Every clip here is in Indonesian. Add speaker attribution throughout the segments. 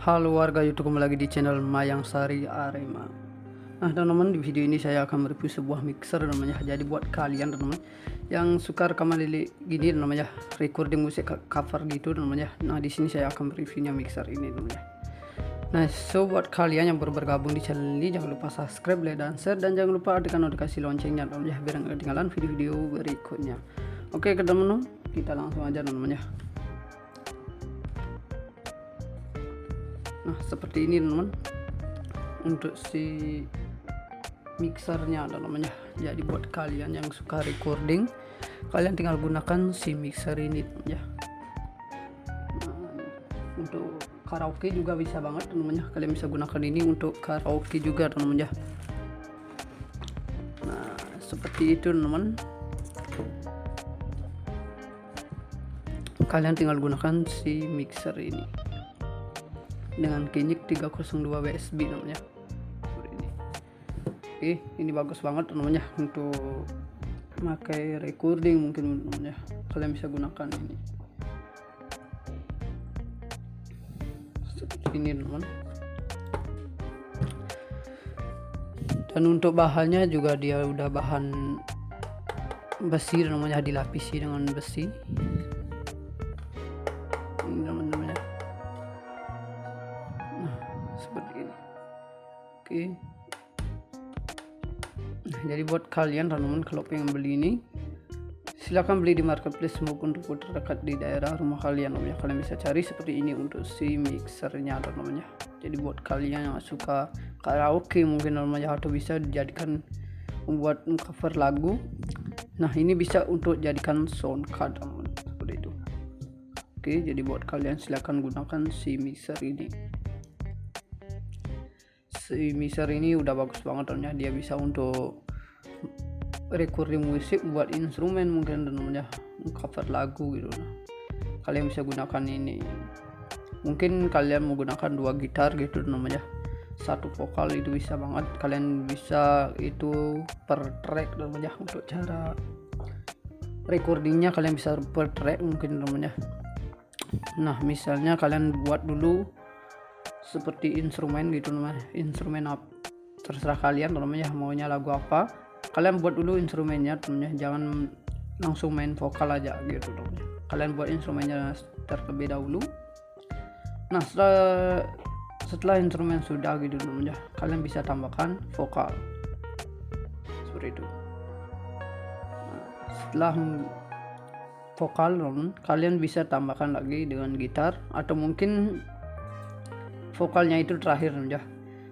Speaker 1: Halo warga YouTube, kembali lagi di channel Mayang Sari Arema. Nah teman-teman, di video ini saya akan mereview sebuah mixer namanya. Jadi buat kalian teman-teman yang suka rekaman gini namanya, recording musik cover gitu namanya. Nah di sini saya akan mereviewnya mixer ini namanya. Nah so buat kalian yang baru bergabung di channel ini, jangan lupa subscribe, like, dan share, dan jangan lupa tekan notifikasi loncengnya namanya biar nggak ketinggalan video-video berikutnya. Oke teman-teman, kita langsung aja namanya. Nah seperti ini teman-teman untuk si mixernya namanya. Jadi buat kalian yang suka recording, kalian tinggal gunakan si mixer ini ya. Nah, untuk karaoke juga bisa banget namanya, kalian bisa gunakan ini untuk karaoke juga namanya. Nah seperti itu teman, kalian tinggal gunakan si mixer ini dengan Kenyik 302 WSB namanya. Oke, ini bagus banget namanya untuk pakai recording mungkin namanya. Kalian bisa gunakan ini. Seperti ini teman. Dan untuk bahannya juga dia udah bahan besi namanya, dilapisi dengan besi. Ini namanya. Nah, seperti ini. Oke. Nah, jadi buat kalian teman-teman kalau pengen beli ini, silahkan beli di marketplace maupun toko terdekat di daerah rumah kalian namanya. Kalian bisa cari seperti ini untuk si mixernya namanya. Jadi buat kalian yang suka karaoke mungkin namanya, atau bisa dijadikan membuat cover lagu, nah ini bisa untuk jadikan sound card teman-teman, seperti itu. Oke, jadi buat kalian silahkan gunakan si mixer ini. Si mixer ini udah bagus banget namanya, dia bisa untuk recording musik, buat instrumen mungkin namanya, cover lagu gitu. Nah, kalian bisa gunakan ini. Mungkin kalian mau gunakan 2 gitar gitu namanya, 1 vokal, itu bisa banget. Kalian bisa itu per track namanya, untuk cara recordingnya kalian bisa per track mungkin namanya. Nah misalnya kalian buat dulu seperti instrumen gitu namanya, instrumen apa terserah kalian namanya, maunya lagu apa kalian buat dulu instrumennya namanya, jangan langsung main vokal aja gitu namanya. Kalian buat instrumennya terlebih dahulu. Nah setelah instrumen sudah gitu namanya, kalian bisa tambahkan vokal seperti itu. Nah, setelah vokal kalian bisa tambahkan lagi dengan gitar, atau mungkin vokalnya itu terakhir ya.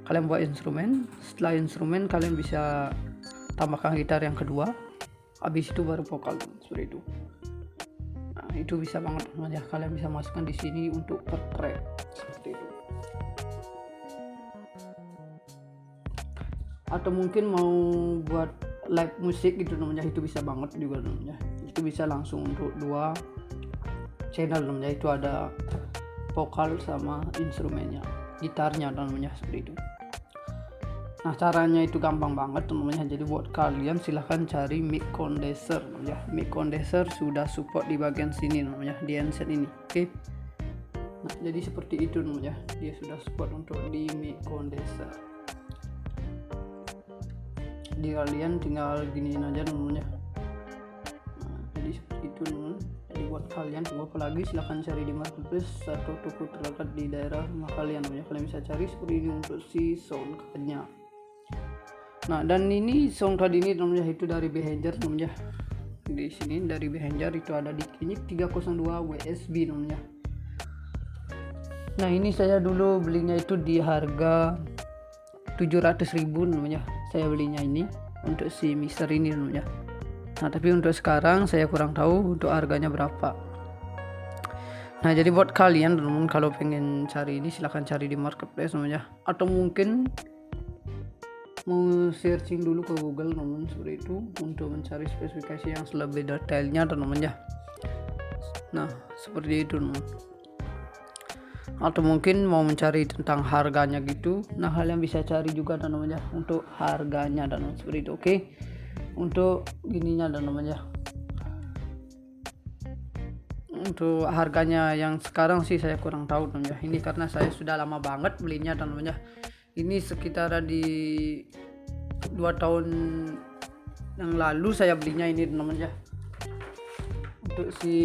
Speaker 1: Kalian buat instrumen, setelah instrumen kalian bisa tambahkan gitar yang kedua, habis itu baru vokal seperti itu. Nah itu bisa banget ya, kalian bisa masukkan di sini untuk per track seperti itu. Atau mungkin mau buat live musik gitu namanya, itu bisa banget juga namanya. Itu bisa langsung untuk 2 channel namanya, itu ada vokal sama instrumennya, gitarnya namanya, seperti itu. Nah caranya itu gampang banget namanya. Jadi buat kalian silahkan cari mic condenser ya. Mic condenser sudah support di bagian sini namanya, di handset ini. Oke. Nah jadi seperti itu namanya, dia sudah support untuk di mic condenser. Jadi kalian tinggal giniin aja namanya. Nah, jadi seperti itu namanya. Jadi buat kalian tunggu apa lagi, silahkan cari di marketplace atau toko terdekat di daerah rumah kalian namanya. Kalian bisa cari seperti ini untuk si sound card-nya. Nah dan ini sound card ini namanya itu dari Behringer namanya. Di sini dari Behringer itu ada di Kenyik 302 WSB namanya. Nah ini saya dulu belinya itu di harga 700.000 namanya. Saya belinya ini untuk si mixer ini namanya. Nah tapi untuk sekarang saya kurang tahu untuk harganya berapa. Nah jadi buat kalian teman-teman kalau pengen cari ini, silahkan cari di marketplace namanya, atau mungkin mau searching dulu ke Google teman-teman, seperti itu, untuk mencari spesifikasi yang lebih detailnya namanya. Nah seperti itu teman. Atau mungkin mau mencari tentang harganya gitu, nah kalian bisa cari juga namanya untuk harganya dan seperti itu. Oke, untuk gininya dan namanya, untuk harganya yang sekarang sih saya kurang tahu teman-teman ya. Ini karena saya sudah lama banget belinya teman-teman ya. Ini sekitar di 2 tahun yang lalu saya belinya ini teman-teman ya. Untuk si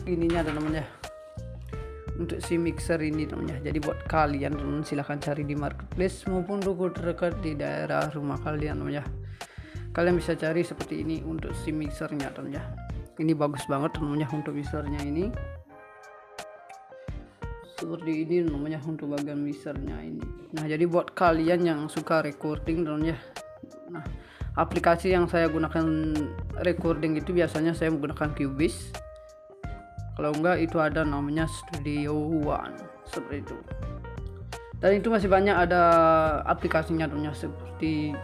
Speaker 1: ininya teman-teman ya, untuk si mixer ini teman-teman ya. Jadi buat kalian teman-teman silahkan cari di marketplace maupun toko terdekat di daerah rumah kalian teman-teman ya. Kalian bisa cari seperti ini untuk si mixernya teman-teman ya. Ini bagus banget teman-teman ya untuk mixernya ini. Seperti ini namanya untuk bagian mixernya ini. Nah, jadi buat kalian yang suka recording teman-teman ya. Nah, aplikasi yang saya gunakan recording itu biasanya saya menggunakan Cubase. Kalau enggak itu ada namanya Studio One seperti itu. Dan itu masih banyak ada aplikasinya teman-teman seperti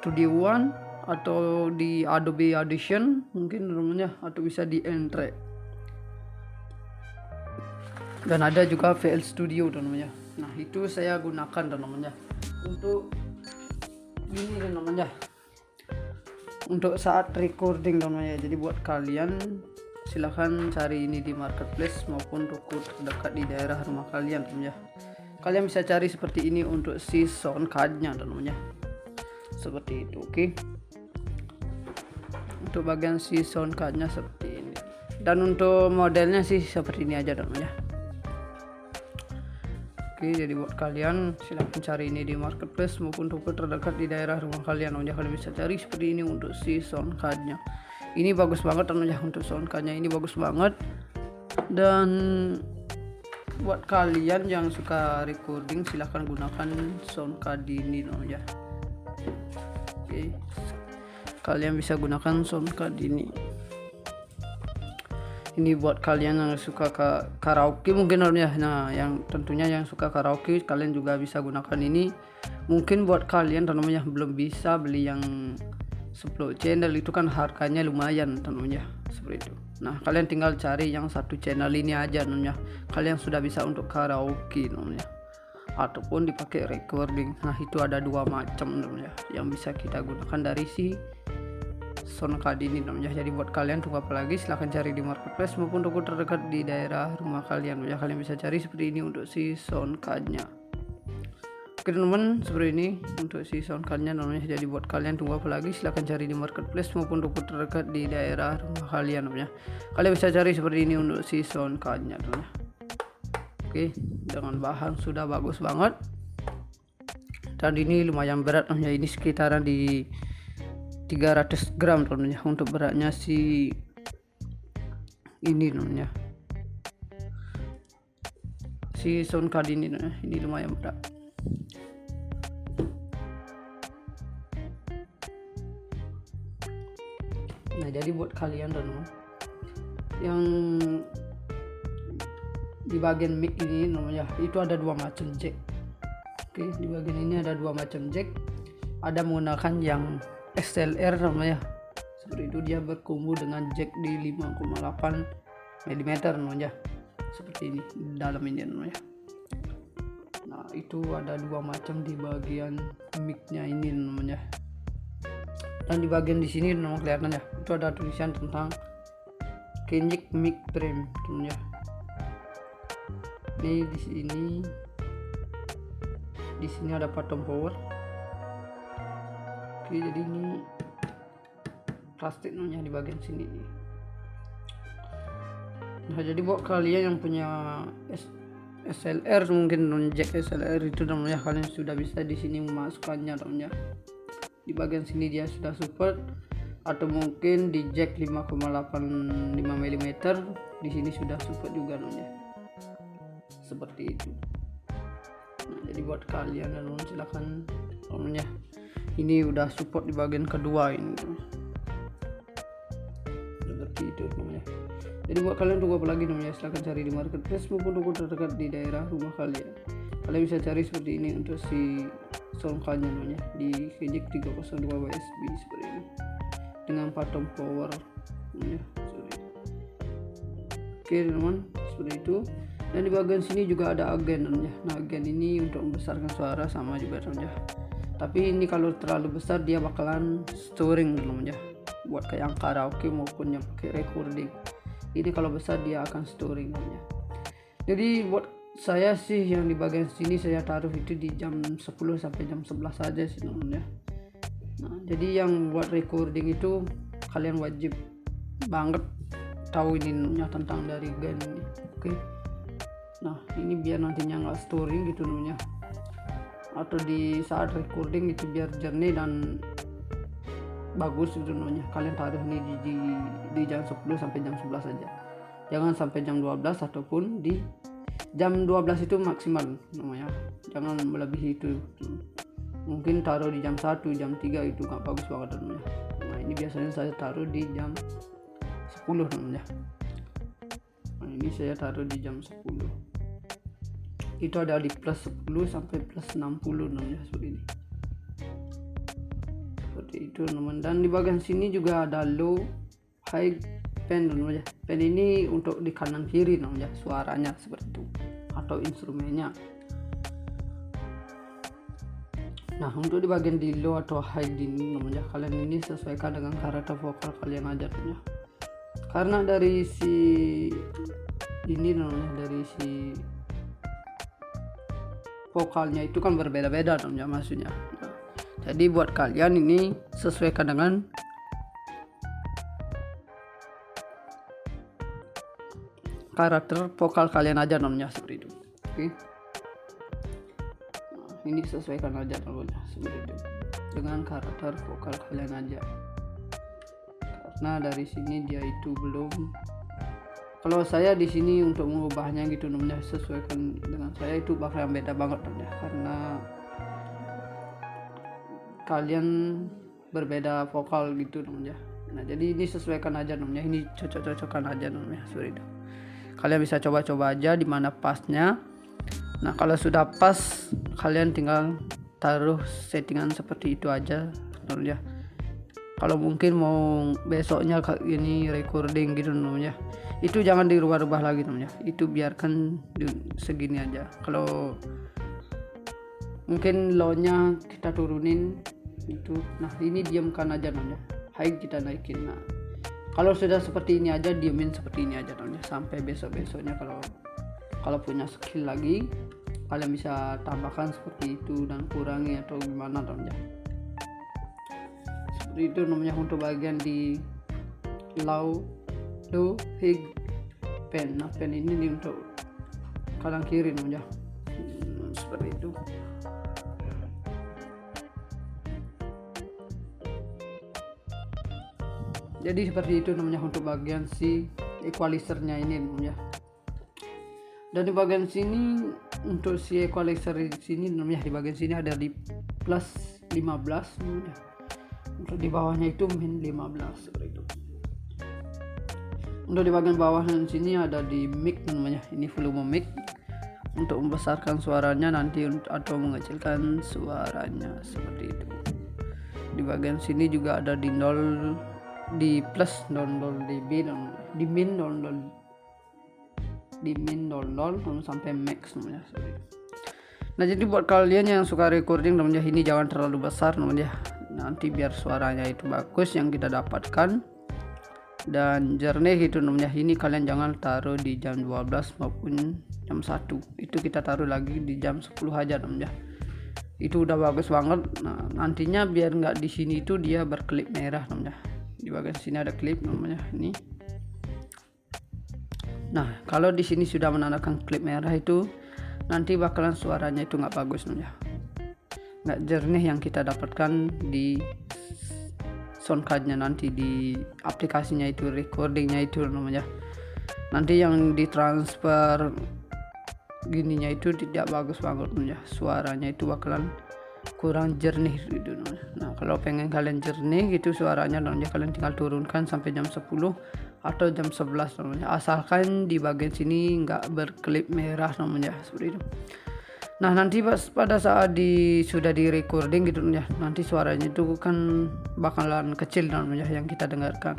Speaker 1: Studio One atau di Adobe Audition mungkin namanya, atau bisa di Entre. Dan ada juga VL Studio namanya. Nah, itu saya gunakan namanya untuk ini namanya, untuk saat recording namanya. Jadi buat kalian silahkan cari ini di marketplace maupun toko terdekat di daerah rumah kalian namanya. Kalian bisa cari seperti ini untuk si sound cardnya namanya. Seperti itu, oke. Untuk bagian si sound cardnya seperti ini, dan untuk modelnya sih seperti ini aja namanya. Oke, jadi buat kalian silahkan cari ini di marketplace maupun toko terdekat di daerah rumah kalian namanya. Kalian bisa cari seperti ini untuk si sound cardnya. Ini bagus banget namanya, untuk sound cardnya ini bagus banget. Dan buat kalian yang suka recording silahkan gunakan sound card ini namanya. Oke, kalian bisa gunakan sound card ini. Ini buat kalian yang suka karaoke mungkin ya. Nah, yang tentunya yang suka karaoke kalian juga bisa gunakan ini. Mungkin buat kalian teman-teman yang belum bisa beli yang 10 channel itu kan harganya lumayan teman-teman ya, seperti itu. Nah, kalian tinggal cari yang 1 channel ini aja teman-teman ya. Kalian sudah bisa untuk karaoke teman-teman ya, ataupun dipakai recording. Nah, itu ada 2 macam teman-teman ya yang bisa kita gunakan dari si sound card ini namanya. Jadi buat kalian tunggu apa lagi, silahkan cari di marketplace maupun toko terdekat di daerah rumah kalian ya. Kalian bisa cari seperti ini untuk si sound cardnya. Oke teman-teman, seperti ini untuk si sound cardnya namanya. Jadi buat kalian tunggu apa lagi, silahkan cari di marketplace maupun toko terdekat di daerah rumah kalian namanya. Kalian bisa cari seperti ini untuk si sound cardnya namanya. Oke, dengan bahan sudah bagus banget, dan ini lumayan berat namanya. Ini sekitaran di 300 gram namanya untuk beratnya si ini namanya, si sound card ini namanya. Ini lumayan berat. Nah, jadi buat kalian teman yang di bagian mic ini namanya, itu ada 2 macam jack. Oke, di bagian ini ada 2 macam jack. Ada menggunakan yang XLR namanya, seperti itu. Dia berkumpul dengan jack di 5,8 mm namanya, seperti ini dalam ini namanya. Nah, itu ada 2 macam di bagian mic-nya ini namanya. Dan di bagian di sini namanya kelihatan ya, itu ada tulisan tentang Kenjik Mic Frame namanya. Ini di sini ada bottom power. Oke, jadi ini plastik namanya di bagian sini. Nah, jadi buat kalian yang punya SLR mungkin jack SLR itu namanya, kalian sudah bisa di sini memasukkannya namanya. Di bagian sini dia sudah support, atau mungkin di jack 5,85 mm di sini sudah support juga namanya. Seperti itu. Nah, jadi buat kalian dan silakan namanya. Ini udah support di bagian kedua ini. Seperti itu namanya. Jadi buat kalian tunggu apa lagi namanya, silahkan cari di marketplace maupun toko terdekat di daerah rumah kalian. Kalian bisa cari seperti ini untuk si sound cardnya namanya, di Kenjik 302 USB seperti ini dengan bottom power namanya. Oke teman-teman, seperti itu. Dan di bagian sini juga ada agen namanya. Nah, agen ini untuk membesarkan suara sama juga namanya. Tapi ini kalau terlalu besar dia bakalan storing namanya, buat kayak yang karaoke maupun yang pakai recording. ini kalau besar dia akan storing namanya. Jadi buat saya sih yang di bagian sini saya taruh itu di jam 10 sampai jam 11 saja sih namanya. Nah, jadi yang buat recording itu kalian wajib banget tahu ini namanya tentang dari gen ini. Oke. Nah, ini biar nantinya nggak storing gitu namanya. Atau di saat recording itu biar jernih dan bagus gitu namanya. Kalian taruh ini di jam 10 sampai jam 11 saja. Jangan sampai jam 12 ataupun di jam 12 itu maksimal namanya. Jangan melebihi itu. Mungkin taruh di jam 1, jam 3 itu nggak bagus banget namanya. Nah, ini biasanya saya taruh di jam 10 namanya. Nah, ini saya taruh di jam 10. Itu ada di plus 10 sampai plus 60 namanya, seperti ini. Seperti itu namanya. Dan di bagian sini juga ada low, high, pen namanya. Pen ini untuk di kanan kiri namanya, suaranya seperti itu atau instrumennya. Nah, untuk di bagian di low atau high ini namanya, kalian ini sesuaikan dengan karakter vokal kalian aja namanya. Karena dari si ini namanya, dari si vokalnya itu kan berbeda-beda namanya maksudnya. Nah, jadi buat kalian ini sesuaikan dengan karakter vokal kalian aja namanya, seperti itu. Oke. Nah, ini sesuaikan aja namanya seperti itu dengan karakter vokal kalian aja. Karena dari sini dia itu belum, kalau saya di sini untuk mengubahnya gitu namanya sesuaikan dengan saya itu bakal beda banget namanya, karena kalian berbeda vokal gitu namanya. Nah, jadi ini sesuaikan aja namanya, ini cocok-cocokan aja namanya seperti itu. Kalian bisa coba-coba aja di mana pasnya. Nah, kalau sudah pas kalian tinggal taruh settingan seperti itu aja namanya. Kalau mungkin mau besoknya ini recording gitu namanya, itu jangan dirubah-rubah lagi namanya, itu biarkan segini aja. Kalau mungkin low-nya kita turunin itu, nah ini diamkan aja namanya, high kita naikin. Nah, kalau sudah seperti ini aja, diamin seperti ini aja namanya, sampai besok-besoknya kalau punya skill lagi kalian bisa tambahkan seperti itu dan kurangi atau gimana namanya. Seperti itu namanya untuk bagian di low, high, pen. Nah, pen ini untuk kanan kiri namanya. Seperti itu. Jadi seperti itu namanya untuk bagian si equalizernya ini namanya. Dan di bagian sini untuk si equalizer di sini namanya, di bagian sini ada di plus 15 namanya. Untuk di bawahnya itu min 15 seperti itu. Untuk di bagian bawah dan sini ada di mic namanya, ini volume mic untuk membesarkan suaranya nanti atau mengecilkan suaranya seperti itu. Di bagian sini juga ada di 0, di plus 00 dB dan di min 00, di min 00 sampai max namanya seperti itu. Nah, jadi buat kalian yang suka recording namanya, ini jangan terlalu besar namanya, nanti biar suaranya itu bagus yang kita dapatkan dan jernih gitu namanya. Ini kalian jangan taruh di jam 12 maupun jam 1, itu kita taruh lagi di jam 10 aja namanya, itu udah bagus banget. Nah, nantinya biar nggak di sini itu dia berkelip merah namanya, di bagian sini ada klip namanya ini. Nah, kalau di sini sudah menandakan klip merah itu nanti bakalan suaranya itu nggak bagus namanya, nggak jernih yang kita dapatkan di soundcardnya nanti, di aplikasinya itu, recordingnya itu namanya. Nanti yang ditransfer gininya itu tidak bagus banget namanya, suaranya itu bakalan kurang jernih gitu namanya. Nah, kalau pengen kalian jernih gitu suaranya namanya, kalian tinggal turunkan sampai jam 10 atau jam 11 namanya, asalkan di bagian sini nggak berkelip merah namanya seperti itu. Nah, nanti pada saat sudah di recording gitu ya, nanti suaranya itu kan bakalan kecil namanya yang kita dengarkan.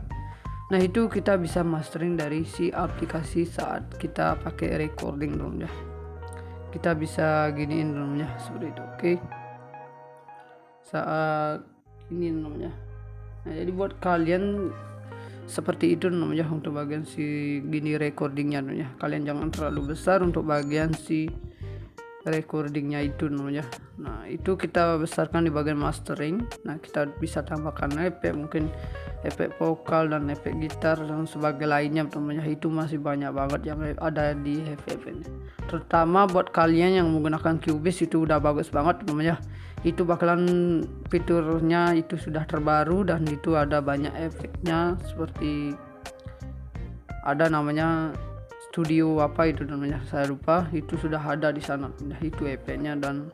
Speaker 1: Nah, itu kita bisa mastering dari si aplikasi saat kita pakai recording namanya, kita bisa giniin namanya seperti itu. Oke. Saat ini namanya. Nah, jadi buat kalian seperti itu namanya untuk bagian si gini recordingnya namanya. Kalian jangan terlalu besar untuk bagian si recordingnya itu namanya. Nah itu kita besarkan di bagian mastering. Nah kita bisa tambahkan efek, mungkin efek vokal dan efek gitar dan sebagai lainnya namanya. Itu masih banyak banget yang ada di efek ini. Terutama buat kalian yang menggunakan Cubase itu udah bagus banget namanya. Itu bakalan fiturnya itu sudah terbaru dan itu ada banyak efeknya, seperti ada namanya studio apa itu namanya saya lupa, itu sudah ada di sana. Nah itu efeknya dan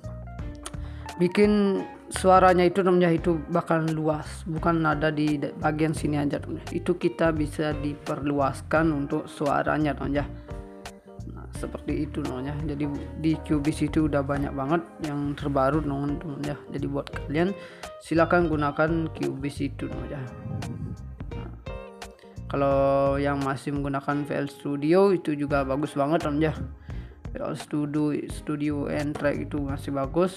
Speaker 1: bikin suaranya itu namanya itu bakalan luas, bukan ada di bagian sini aja namanya. Itu kita bisa diperluaskan untuk suaranya namanya. Seperti itu namanya. Jadi di Cubase itu udah banyak banget yang terbaru namanya. Jadi buat kalian silakan gunakan Cubase itu namanya. Nah, kalau yang masih menggunakan VL Studio itu juga bagus banget namanya. VL Studio and Track itu masih bagus.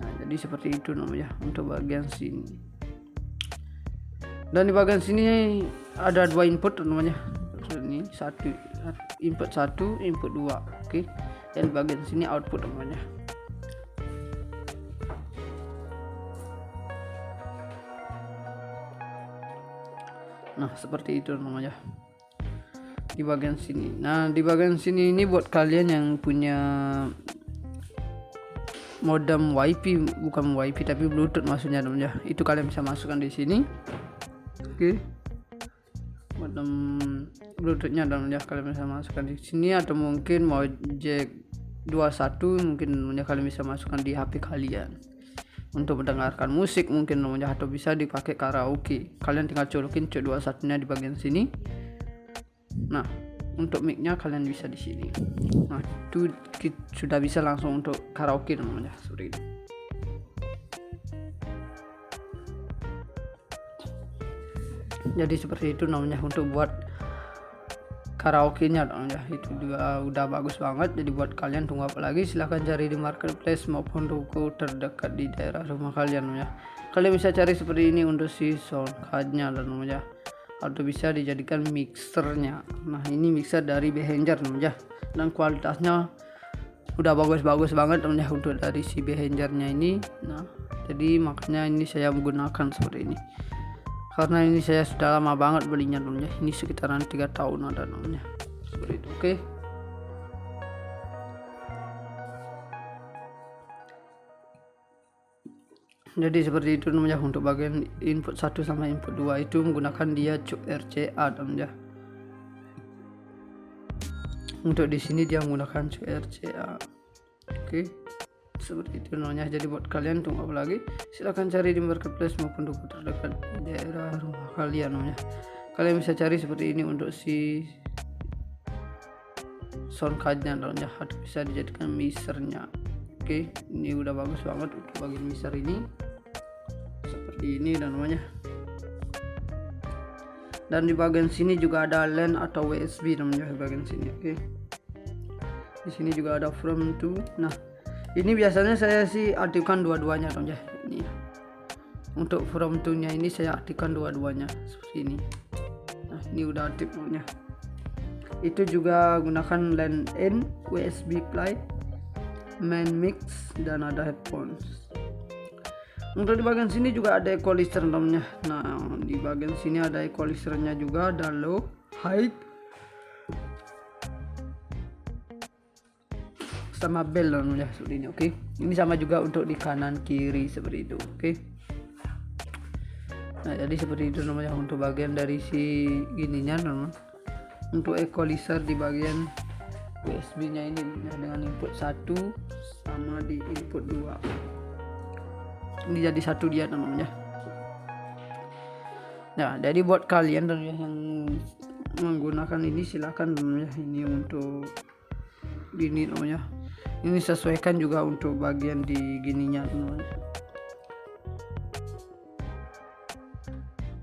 Speaker 1: Nah jadi seperti itu namanya untuk bagian sini. Dan di bagian sini ada 2 input namanya. Ini satu input 1, input 2. Oke. Dan bagian sini output namanya. Nah seperti itu namanya di bagian sini. Nah di bagian sini ini buat kalian yang punya modem wifi, bukan wifi tapi bluetooth maksudnya namanya, itu kalian bisa masukkan di sini. Oke. Modem bluetoothnya namanya kalian bisa masukkan di sini, atau mungkin mau jack 21 mungkin namanya kalian bisa masukkan di HP kalian untuk mendengarkan musik mungkin namanya, atau bisa dipakai karaoke. Kalian tinggal colokin jack 21 nya di bagian sini. Nah untuk mic-nya kalian bisa di sini. Nah itu sudah bisa langsung untuk karaoke namanya seperti itu. Jadi seperti itu namanya untuk buat karaoke-nya namanya. Itu juga udah bagus banget. Jadi buat kalian tunggu apa lagi, silahkan cari di marketplace maupun toko terdekat di daerah rumah kalian namanya. Kalian bisa cari seperti ini untuk si sound card-nya namanya, atau bisa dijadikan mixernya. Nah ini mixer dari Behringer namanya, dan kualitasnya udah bagus-bagus banget namanya untuk dari si Behringer-nya ini. Nah jadi makanya ini saya menggunakan seperti ini, karena ini saya sudah lama banget belinya namanya. Ini sekitaran 3 tahun ada namanya seperti itu. Oke. Jadi seperti itu namanya untuk bagian input 1 sama input 2 itu menggunakan dia chip RCA namanya. Untuk di sini dia menggunakan chip RCA. Oke. Seperti itu namanya. Jadi buat kalian tunggu apa lagi, silahkan cari di marketplace maupun toko terdekat di daerah rumah kalian namanya. Kalian bisa cari seperti ini untuk si sound card-nya namanya, atau bisa dijadikan mixernya. Oke, ini udah bagus banget untuk bagian mixer ini. Seperti ini dan namanya. Dan di bagian sini juga ada LAN atau USB namanya di bagian sini. Oke. Di sini juga ada from to. Nah, ini biasanya saya sih aktifkan dua-duanya dong ya. Ini untuk from to nya ini saya aktifkan dua-duanya seperti ini. Nah ini udah aktif namanya. Itu juga gunakan LAN in, USB play, main mix, dan ada headphones. Untuk di bagian sini juga ada equalizer namanya. Nah di bagian sini ada equalizernya juga, ada low, high, sama bell namanya seperti ini. Oke. Ini sama juga untuk di kanan kiri seperti itu. Oke. Nah jadi seperti itu namanya untuk bagian dari si ininya namanya. Untuk equalizer di bagian USB nya ini dengan input 1 sama di input 2. Ini jadi satu dia namanya. Nah jadi buat kalian yang menggunakan ini silahkan namanya, ini untuk gini namanya. Ini sesuaikan juga untuk bagian di gininya namanya,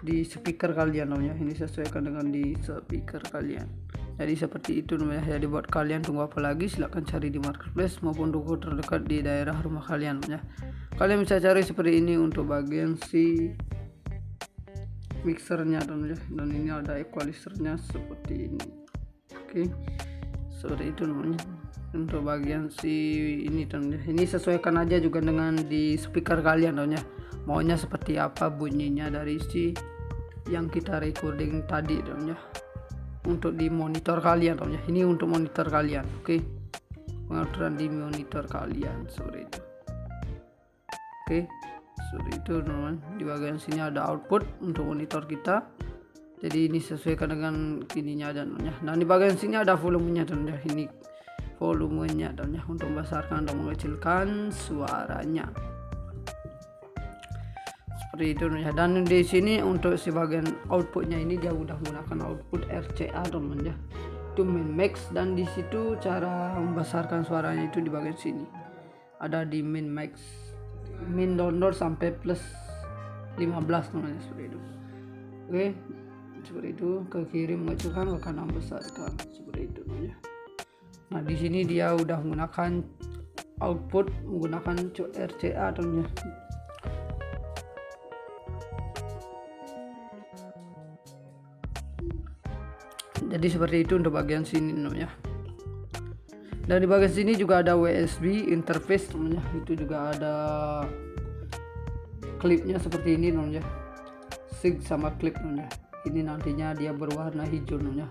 Speaker 1: di speaker kalian namanya. Ini sesuaikan dengan di speaker kalian. Jadi seperti itu namanya. Jadi buat kalian tunggu apa lagi, silahkan cari di marketplace maupun toko terdekat di daerah rumah kalian namanya. Kalian bisa cari seperti ini untuk bagian si mixernya teman-teman, dan ini ada equalizernya seperti ini. Oke, seperti itu namanya. Untuk bagian si ini teman-teman, ini sesuaikan aja juga dengan di speaker kalian teman-teman, maunya seperti apa bunyinya dari si yang kita recording tadi teman-teman. Untuk di monitor kalian teman-teman, ini untuk monitor kalian. Oke, pengaturan di monitor kalian seperti itu. Oke, seperti itu teman-teman. Di bagian sini ada output untuk monitor kita, jadi ini sesuaikan dengan ininya dan nah di bagian sini ada volumenya teman-teman. Ini volumenya teman-teman untuk membesarkan atau mengecilkan suaranya seperti itu teman-teman. Dan di sini untuk si bagian outputnya ini dia udah menggunakan output RCA teman-teman, itu min max, dan di situ cara membesarkan suaranya itu di bagian sini ada di min max, min download sampai plus 15 teman-teman, seperti itu. Oke, seperti itu, ke kiri mengecilkan, ke kanan besarkan, seperti itu teman-teman. Nah di sini dia udah menggunakan output menggunakan RCA teman-teman. Jadi seperti itu untuk bagian sini teman-teman. Dan di bagian sini juga ada USB interface teman-teman, itu juga ada klipnya seperti ini teman-teman, sig sama klip teman-teman. Ini nantinya dia berwarna hijau teman-teman.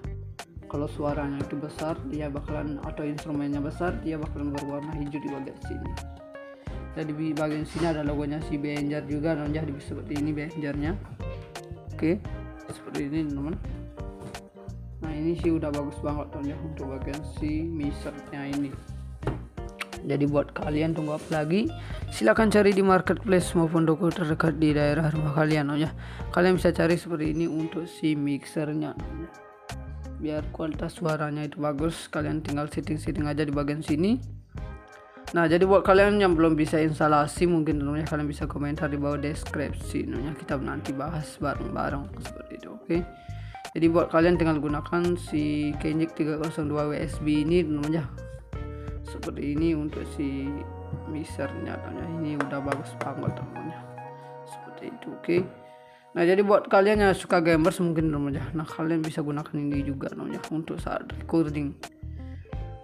Speaker 1: Kalau suaranya itu besar dia bakalan, atau instrumennya besar dia bakalan berwarna hijau di bagian sini. Jadi di bagian sini ada logonya si Behringer juga teman-teman, jadi seperti ini Behringernya. Oke, seperti ini teman-teman. Nah ini sih udah bagus banget teman-teman untuk bagian si mixernya ini. Jadi buat kalian tunggu apa lagi, silahkan cari di marketplace maupun toko terdekat di daerah rumah kalian teman-teman. Kalian bisa cari seperti ini untuk si mixernya teman-teman. Biar kualitas suaranya itu bagus, kalian tinggal setting aja di bagian sini. Nah jadi buat kalian yang belum bisa instalasi, mungkin teman-teman kalian bisa komentar di bawah deskripsi teman-teman, kita nanti bahas bareng-bareng seperti itu. Oke, jadi buat kalian tinggal gunakan si Kenjik 302 USB ini teman-teman, seperti ini untuk si mixernya teman-teman. Ini udah bagus banget teman-teman, seperti itu. Oke, nah jadi buat kalian yang suka gamers mungkin teman-teman, nah kalian bisa gunakan ini juga teman-teman untuk saat recording.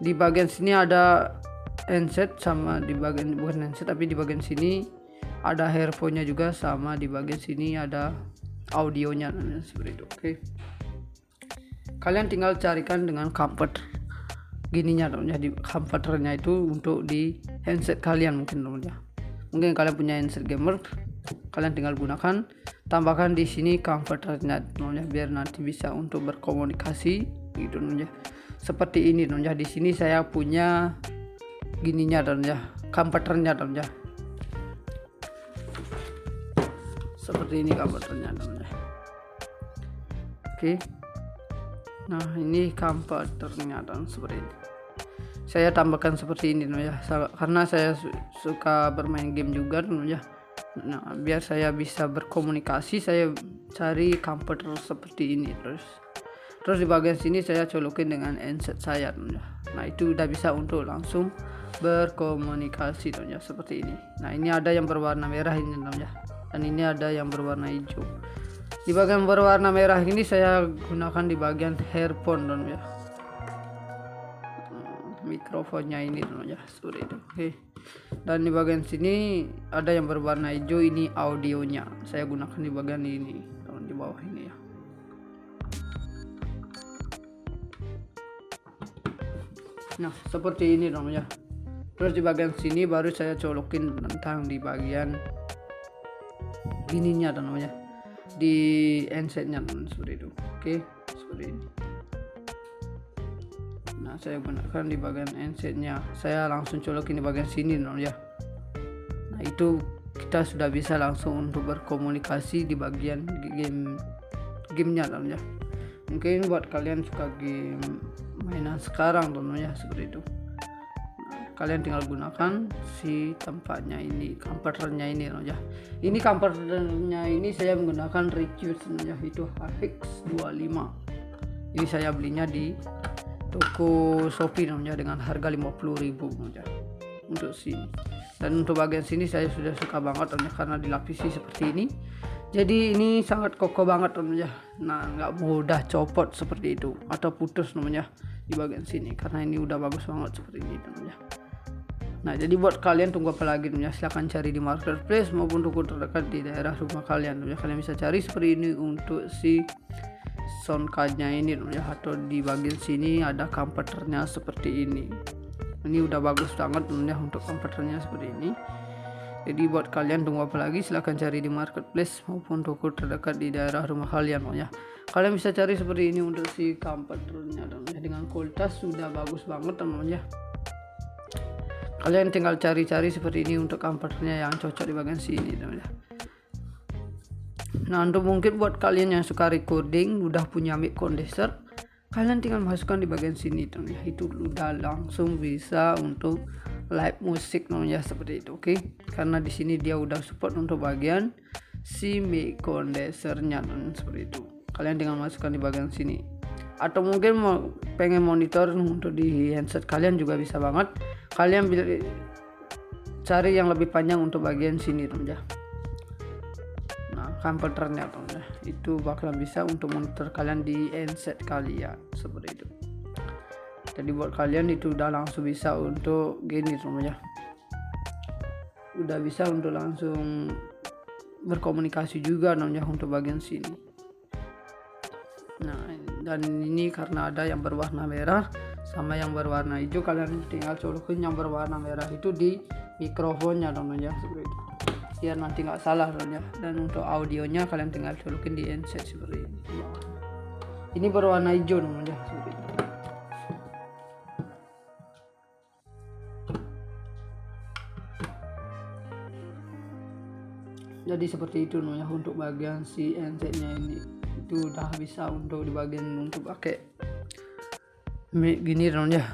Speaker 1: Di bagian sini ada handset, sama di bagian, bukan handset tapi di bagian sini ada earphone-nya juga, sama di bagian sini ada audionya teman-teman, seperti itu. Oke, kalian tinggal carikan dengan comfort gininya teman-teman. Jadi comforternya itu untuk di handset kalian mungkin teman-teman. Mungkin kalian punya handset gamer, kalian tinggal gunakan, tambahkan di sini comforternya teman-teman, biar nanti bisa untuk berkomunikasi gitu teman-teman. Seperti ini teman-teman. Di sini saya punya gininya teman-teman, comforternya teman-teman. Seperti ini comforternya teman-teman. Oke. Nah ini comforternya dan seperti ini. Saya tambahkan seperti ini teman-teman, karena saya suka bermain game juga teman-teman. Nah biar saya bisa berkomunikasi, saya cari comforter seperti ini. Terus di bagian sini saya colokin dengan handset saya teman-teman. Nah itu udah bisa untuk langsung berkomunikasi teman-teman, seperti ini. Nah ini ada yang berwarna merah ini teman-teman, dan ini ada yang berwarna hijau. Di bagian berwarna merah ini saya gunakan di bagian earphone teman-teman, mikrofonnya ini teman-teman, seperti itu. Oke, dan di bagian sini ada yang berwarna hijau, ini audionya saya gunakan di bagian ini teman, di bawah ini ya. Nah seperti ini teman-teman. Terus di bagian sini baru saya colokin tentang di bagian ininya teman-teman, di handsetnya teman, seperti itu. Oke, seperti ini. Nah saya gunakan di bagian handsetnya, saya langsung colokin di bagian sini teman-teman. Nah itu kita sudah bisa langsung untuk berkomunikasi di bagian gamenya teman-teman. Mungkin buat kalian suka game mainan sekarang teman-teman, seperti itu. Kalian tinggal gunakan si tempatnya ini, comforternya ini teman-teman. Ini comforternya ini saya menggunakan Recuse teman-teman, itu HX25. Ini saya belinya di toko Shopee teman-teman dengan harga 50.000 teman-teman untuk sini. Dan untuk bagian sini saya sudah suka banget teman-teman, karena dilapisi seperti ini. Jadi ini sangat kokoh banget namanya. Nah, nggak mudah copot seperti itu atau putus namanya di bagian sini, karena ini udah bagus banget seperti ini namanya. Nah, jadi buat kalian tunggu apa lagi namanya, silahkan cari di marketplace maupun toko terdekat di daerah rumah kalian namanya. Kalian bisa cari seperti ini untuk si sound cardnya ini namanya, atau di bagian sini ada komputernya seperti ini. Ini udah bagus banget namanya untuk komputernya seperti ini. Jadi buat kalian tunggu apa lagi, silahkan cari di marketplace maupun toko terdekat di daerah rumah kalian namanya. Kalian bisa cari seperti ini untuk si komputernya namanya, dengan kualitas sudah bagus banget namanya. Kalian tinggal cari-cari seperti ini untuk komputernya yang cocok di bagian sini namanya. Nah, untuk mungkin buat kalian yang suka recording udah punya mic condenser, kalian tinggal masukkan di bagian sini namanya. Itu udah langsung bisa untuk live musik namanya seperti itu, oke? Karena di sini dia udah support untuk bagian si mic condensernya seperti itu. Kalian tinggal masukkan di bagian sini. Atau mungkin pengen monitor untuk di handset kalian juga bisa banget. Kalian cari yang lebih panjang untuk bagian sini namanya. Nah, komputernya namanya itu bakalan bisa untuk monitor kalian di handset kalian seperti itu. Jadi buat kalian itu udah langsung bisa untuk gini namanya, udah bisa untuk langsung berkomunikasi juga namanya untuk bagian sini. Nah, dan ini karena ada yang berwarna merah sama yang berwarna hijau, kalian tinggal colokin yang berwarna merah itu di mikrofonnya namanya seperti itu, biar nanti nggak salah namanya. Dan untuk audionya kalian tinggal colokin di handset seperti ini. Ini berwarna hijau namanya seperti itu. Jadi seperti itu namanya untuk bagian si handsetnya ini, itu udah bisa untuk di bagian untuk pakai mic gini namanya,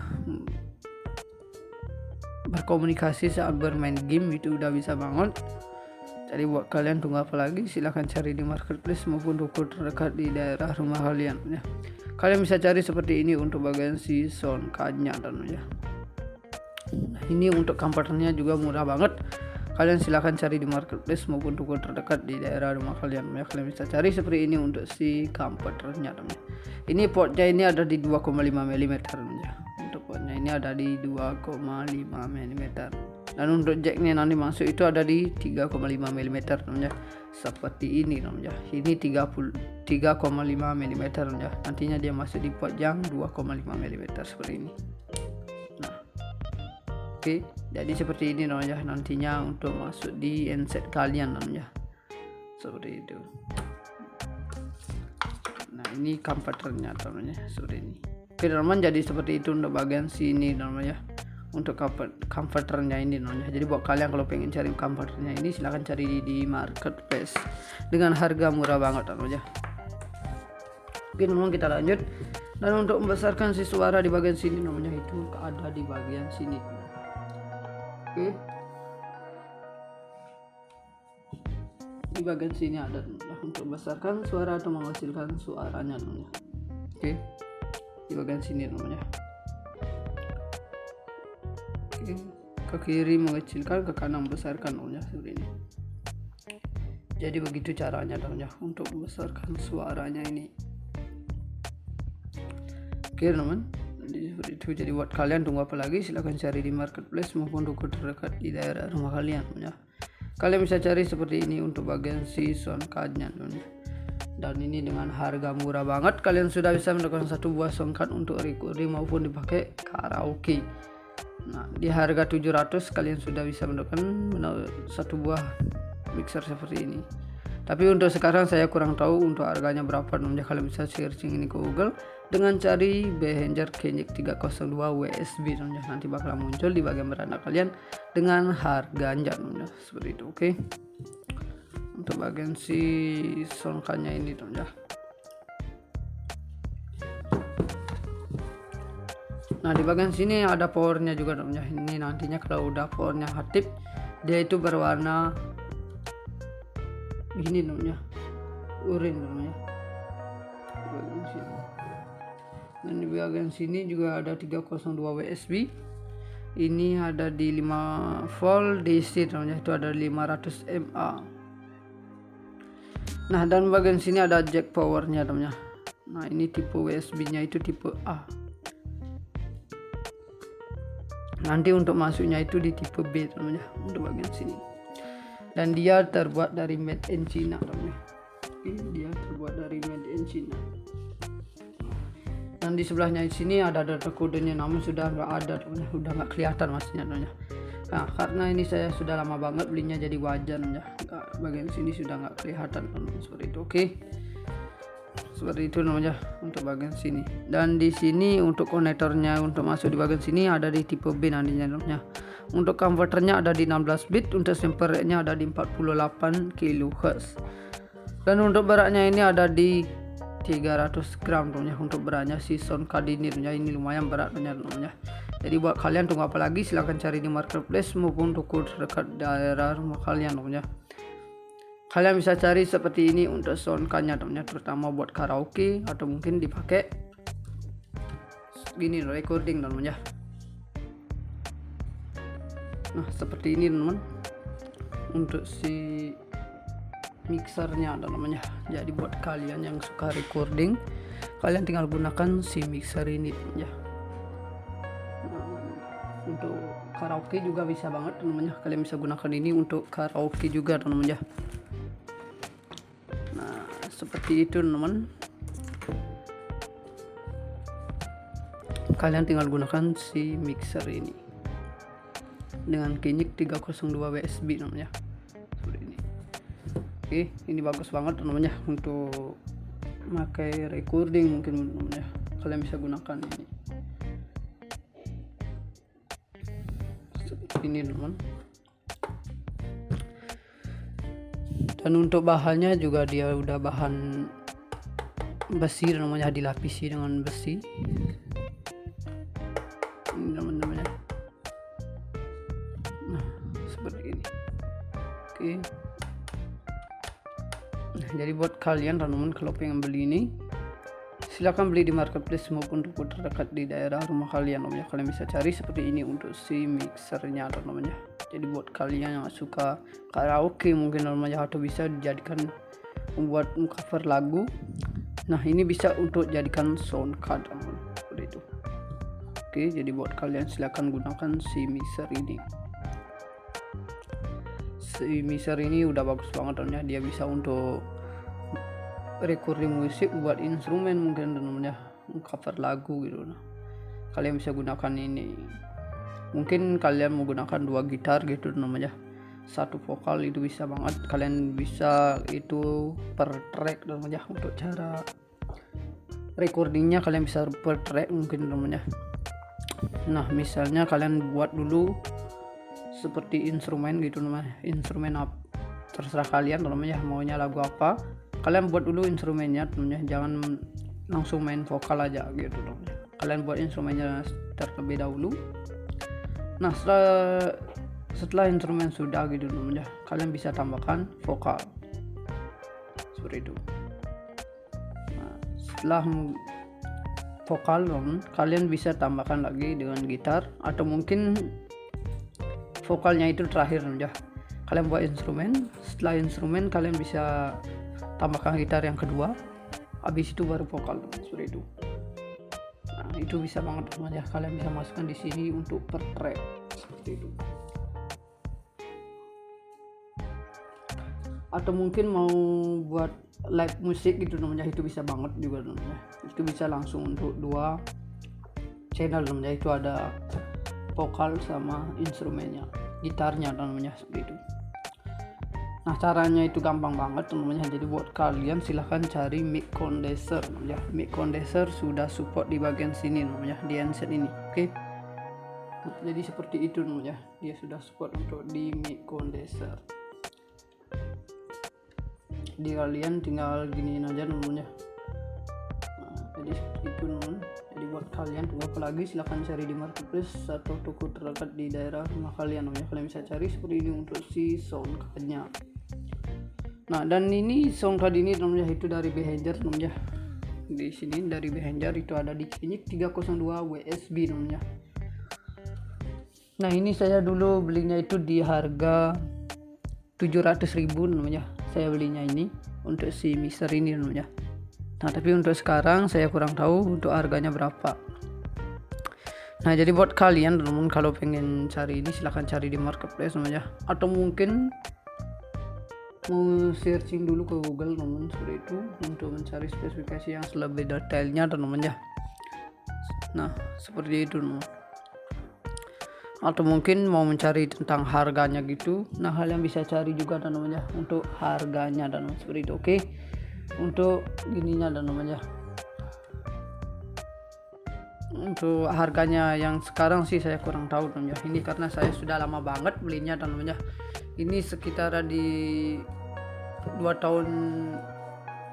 Speaker 1: berkomunikasi saat bermain game itu udah bisa banget. Jadi buat kalian tunggu apa lagi, silahkan cari di marketplace maupun toko terdekat di daerah rumah kalian ya. Kalian bisa cari seperti ini untuk bagian si sound cardnya namanya. Nah, ini untuk komputernya juga murah banget. Kalian silahkan cari di marketplace maupun toko terdekat di daerah rumah kalian ya. Kalian bisa cari seperti ini untuk si komputernya namanya. Ini portnya ini ada di 2,5 mm namanya. Untuk portnya ini ada di 2,5 mm. Dan untuk jacknya nanti masuk itu ada di 3,5 mm namanya. Seperti ini namanya. Ini 3,5 mm namanya. Nantinya dia masuk di port yang 2,5 mm seperti ini. Nah, oke, jadi seperti ini namanya nantinya untuk masuk di handset kalian namanya. Seperti itu. Nah, ini komputernya namanya seperti ini. Oke teman-teman, jadi seperti itu untuk bagian sini namanya. Untuk komputernya ini namanya. Jadi buat kalian kalau pengen cari komputernya ini silahkan cari di marketplace dengan harga murah banget namanya. Oke teman-teman, kita lanjut. Dan untuk membesarkan si suara di bagian sini namanya itu ada di bagian sini. Oke. Di bagian sini ada untuk membesarkan suara atau menghasilkan suaranya namanya. Oke. Di bagian sini namanya. Oke. Ke kiri mengecilkan, ke kanan membesarkan namanya seperti ini. Jadi begitu caranya namanya untuk membesarkan suaranya ini. Oke teman-teman. Seperti itu. Jadi buat kalian tunggu apa lagi, silahkan cari di marketplace maupun toko terdekat di daerah rumah kalian ya. Kalian bisa cari seperti ini untuk bagian si sound cardnya ya. Dan ini dengan harga murah banget, kalian sudah bisa mendapatkan satu buah sound card untuk recording maupun dipakai karaoke. Nah, di harga 700 kalian sudah bisa mendapatkan satu buah mixer seperti ini. Tapi untuk sekarang saya kurang tahu untuk harganya berapa namanya. Kalian bisa searching ini ke Google dengan cari Behringer Kenyek 302 WSB namanya. Nanti bakal muncul di bagian beranda kalian dengan harganya namanya seperti itu. Oke. Untuk bagian si sound cardnya ini namanya. Nah, di bagian sini ada powernya juga namanya. Ini nantinya kalau udah powernya aktif, dia itu berwarna ini namanya, oranye namanya. Di bagian sini. Dan di bagian sini juga ada 302 WSB. Ini ada di 5 volt DC namanya, itu ada 500 mA. Nah, dan bagian sini ada jack powernya namanya. Nah, ini tipe USB nya itu tipe A. Nanti untuk masuknya itu di tipe B namanya, untuk bagian sini. Dan dia terbuat dari made in China namanya. Dia terbuat dari made in China. Dan di sebelahnya di sini ada data kodenya, namun sudah nggak ada namanya, udah nggak kelihatan masnya namanya. Nah, karena ini saya sudah lama banget belinya, jadi wajar ya. Bagian sini sudah nggak kelihatan seperti itu. Oke, seperti itu namanya untuk bagian sini. Dan di sini untuk konektornya untuk masuk di bagian sini ada di tipe B nantinya namanya. Untuk converternya ada di 16 bit, untuk sample rate-nya ada di 48 kHz. Dan untuk beratnya ini ada di 300 gram namanya. Untuk beratnya si soundcard ini lumayan berat namanya. Jadi buat kalian tunggu apa lagi, silahkan cari di marketplace maupun toko terdekat daerah rumah kalian namanya. Kalian bisa cari seperti ini untuk soundcardnya namanya, terutama buat karaoke atau mungkin dipakai gini recording namanya. Nah, seperti ini teman-teman untuk si mixernya namanya. Jadi buat kalian yang suka recording, kalian tinggal gunakan si mixer ini ya. Untuk karaoke juga bisa banget namanya, kalian bisa gunakan ini untuk karaoke juga namanya. Nah, seperti itu teman. Kalian tinggal gunakan si mixer ini dengan Kenyik 302 USB namanya, seperti ini. Oke, ini bagus banget namanya untuk pakai recording mungkin namanya. Kalian bisa gunakan ini. Ini teman. Dan untuk bahannya juga dia udah bahan besi namanya, dilapisi dengan besi ini teman-teman. Nah, seperti ini. Oke. Nah, jadi buat kalian teman-teman kalau pengen beli ini, silakan beli di marketplace maupun toko terdekat di daerah rumah kalian namanya. Kalian bisa cari seperti ini untuk si mixernya namanya. Jadi buat kalian yang suka karaoke mungkin namanya, atau bisa dijadikan membuat cover lagu. Nah, ini bisa untuk jadikan sound card teman-teman, seperti itu. Oke, jadi buat kalian silakan gunakan si mixer ini. Si mixer ini udah bagus banget namanya. Dia bisa untuk recording musik, buat instrumen mungkin namanya, cover lagu gitu. Nah, kalian bisa gunakan ini. Mungkin kalian mau gunakan 2 gitar gitu namanya, 1 vokal, itu bisa banget. Kalian bisa itu per track namanya. Untuk cara recordingnya kalian bisa per track mungkin namanya. Nah, misalnya kalian buat dulu seperti instrumen gitu namanya, instrumen apa terserah kalian namanya, maunya lagu apa. Kalian buat dulu instrumennya namanya, jangan langsung main vokal aja gitu namanya. Kalian buat instrumennya terlebih dahulu. Nah, setelah instrumen sudah gitu namanya, kalian bisa tambahkan vokal seperti itu. Nah, setelah vokal kalian bisa tambahkan lagi dengan gitar, atau mungkin vokalnya itu terakhir namanya. Kalian buat instrumen, setelah instrumen kalian bisa tambahkan gitar yang kedua, habis itu baru vokal seperti itu. Nah, itu bisa banget namanya. Kalian bisa masukkan di sini untuk per track seperti itu. Atau mungkin mau buat live musik gitu namanya, itu bisa banget juga namanya. Itu bisa langsung untuk 2 channel namanya, itu ada vokal sama instrumennya, gitarnya namanya, seperti itu. Nah, caranya itu gampang banget namanya. Jadi buat kalian silahkan cari mic condenser namanya. Mic condenser sudah support di bagian sini namanya, di handset ini. Oke. Nah, jadi seperti itu namanya. Dia sudah support untuk di mic condenser. Jadi kalian tinggal giniin aja namanya. Nah, jadi seperti itu namanya. Jadi buat kalian tunggu apa lagi, silahkan cari di marketplace atau toko terdekat di daerah rumah kalian namanya. Kalian bisa cari seperti ini untuk si soundcardnya. Nah, dan ini soundcard ini namanya itu dari Behringer namanya. Di sini dari Behringer itu ada di Kenyik 302 USB namanya. Nah, ini saya dulu belinya itu di harga 700.000 namanya. Saya belinya ini untuk si mixer ini namanya. Nah tapi untuk sekarang saya kurang tahu untuk harganya berapa. Nah jadi buat kalian teman-teman kalau pengen cari ini silahkan cari di marketplace namanya, atau mungkin mau searching dulu ke Google teman-teman seperti itu untuk mencari spesifikasi yang lebih detailnya teman-teman ya. Nah seperti itu teman-teman. Atau mungkin mau mencari tentang harganya gitu, nah kalian bisa cari juga teman-teman ya untuk harganya teman-teman seperti itu. Oke, untuk ininya teman-teman ya, untuk harganya yang sekarang sih saya kurang tahu teman-teman ya, ini karena saya sudah lama banget belinya teman-teman ya, ini sekitar di 2 tahun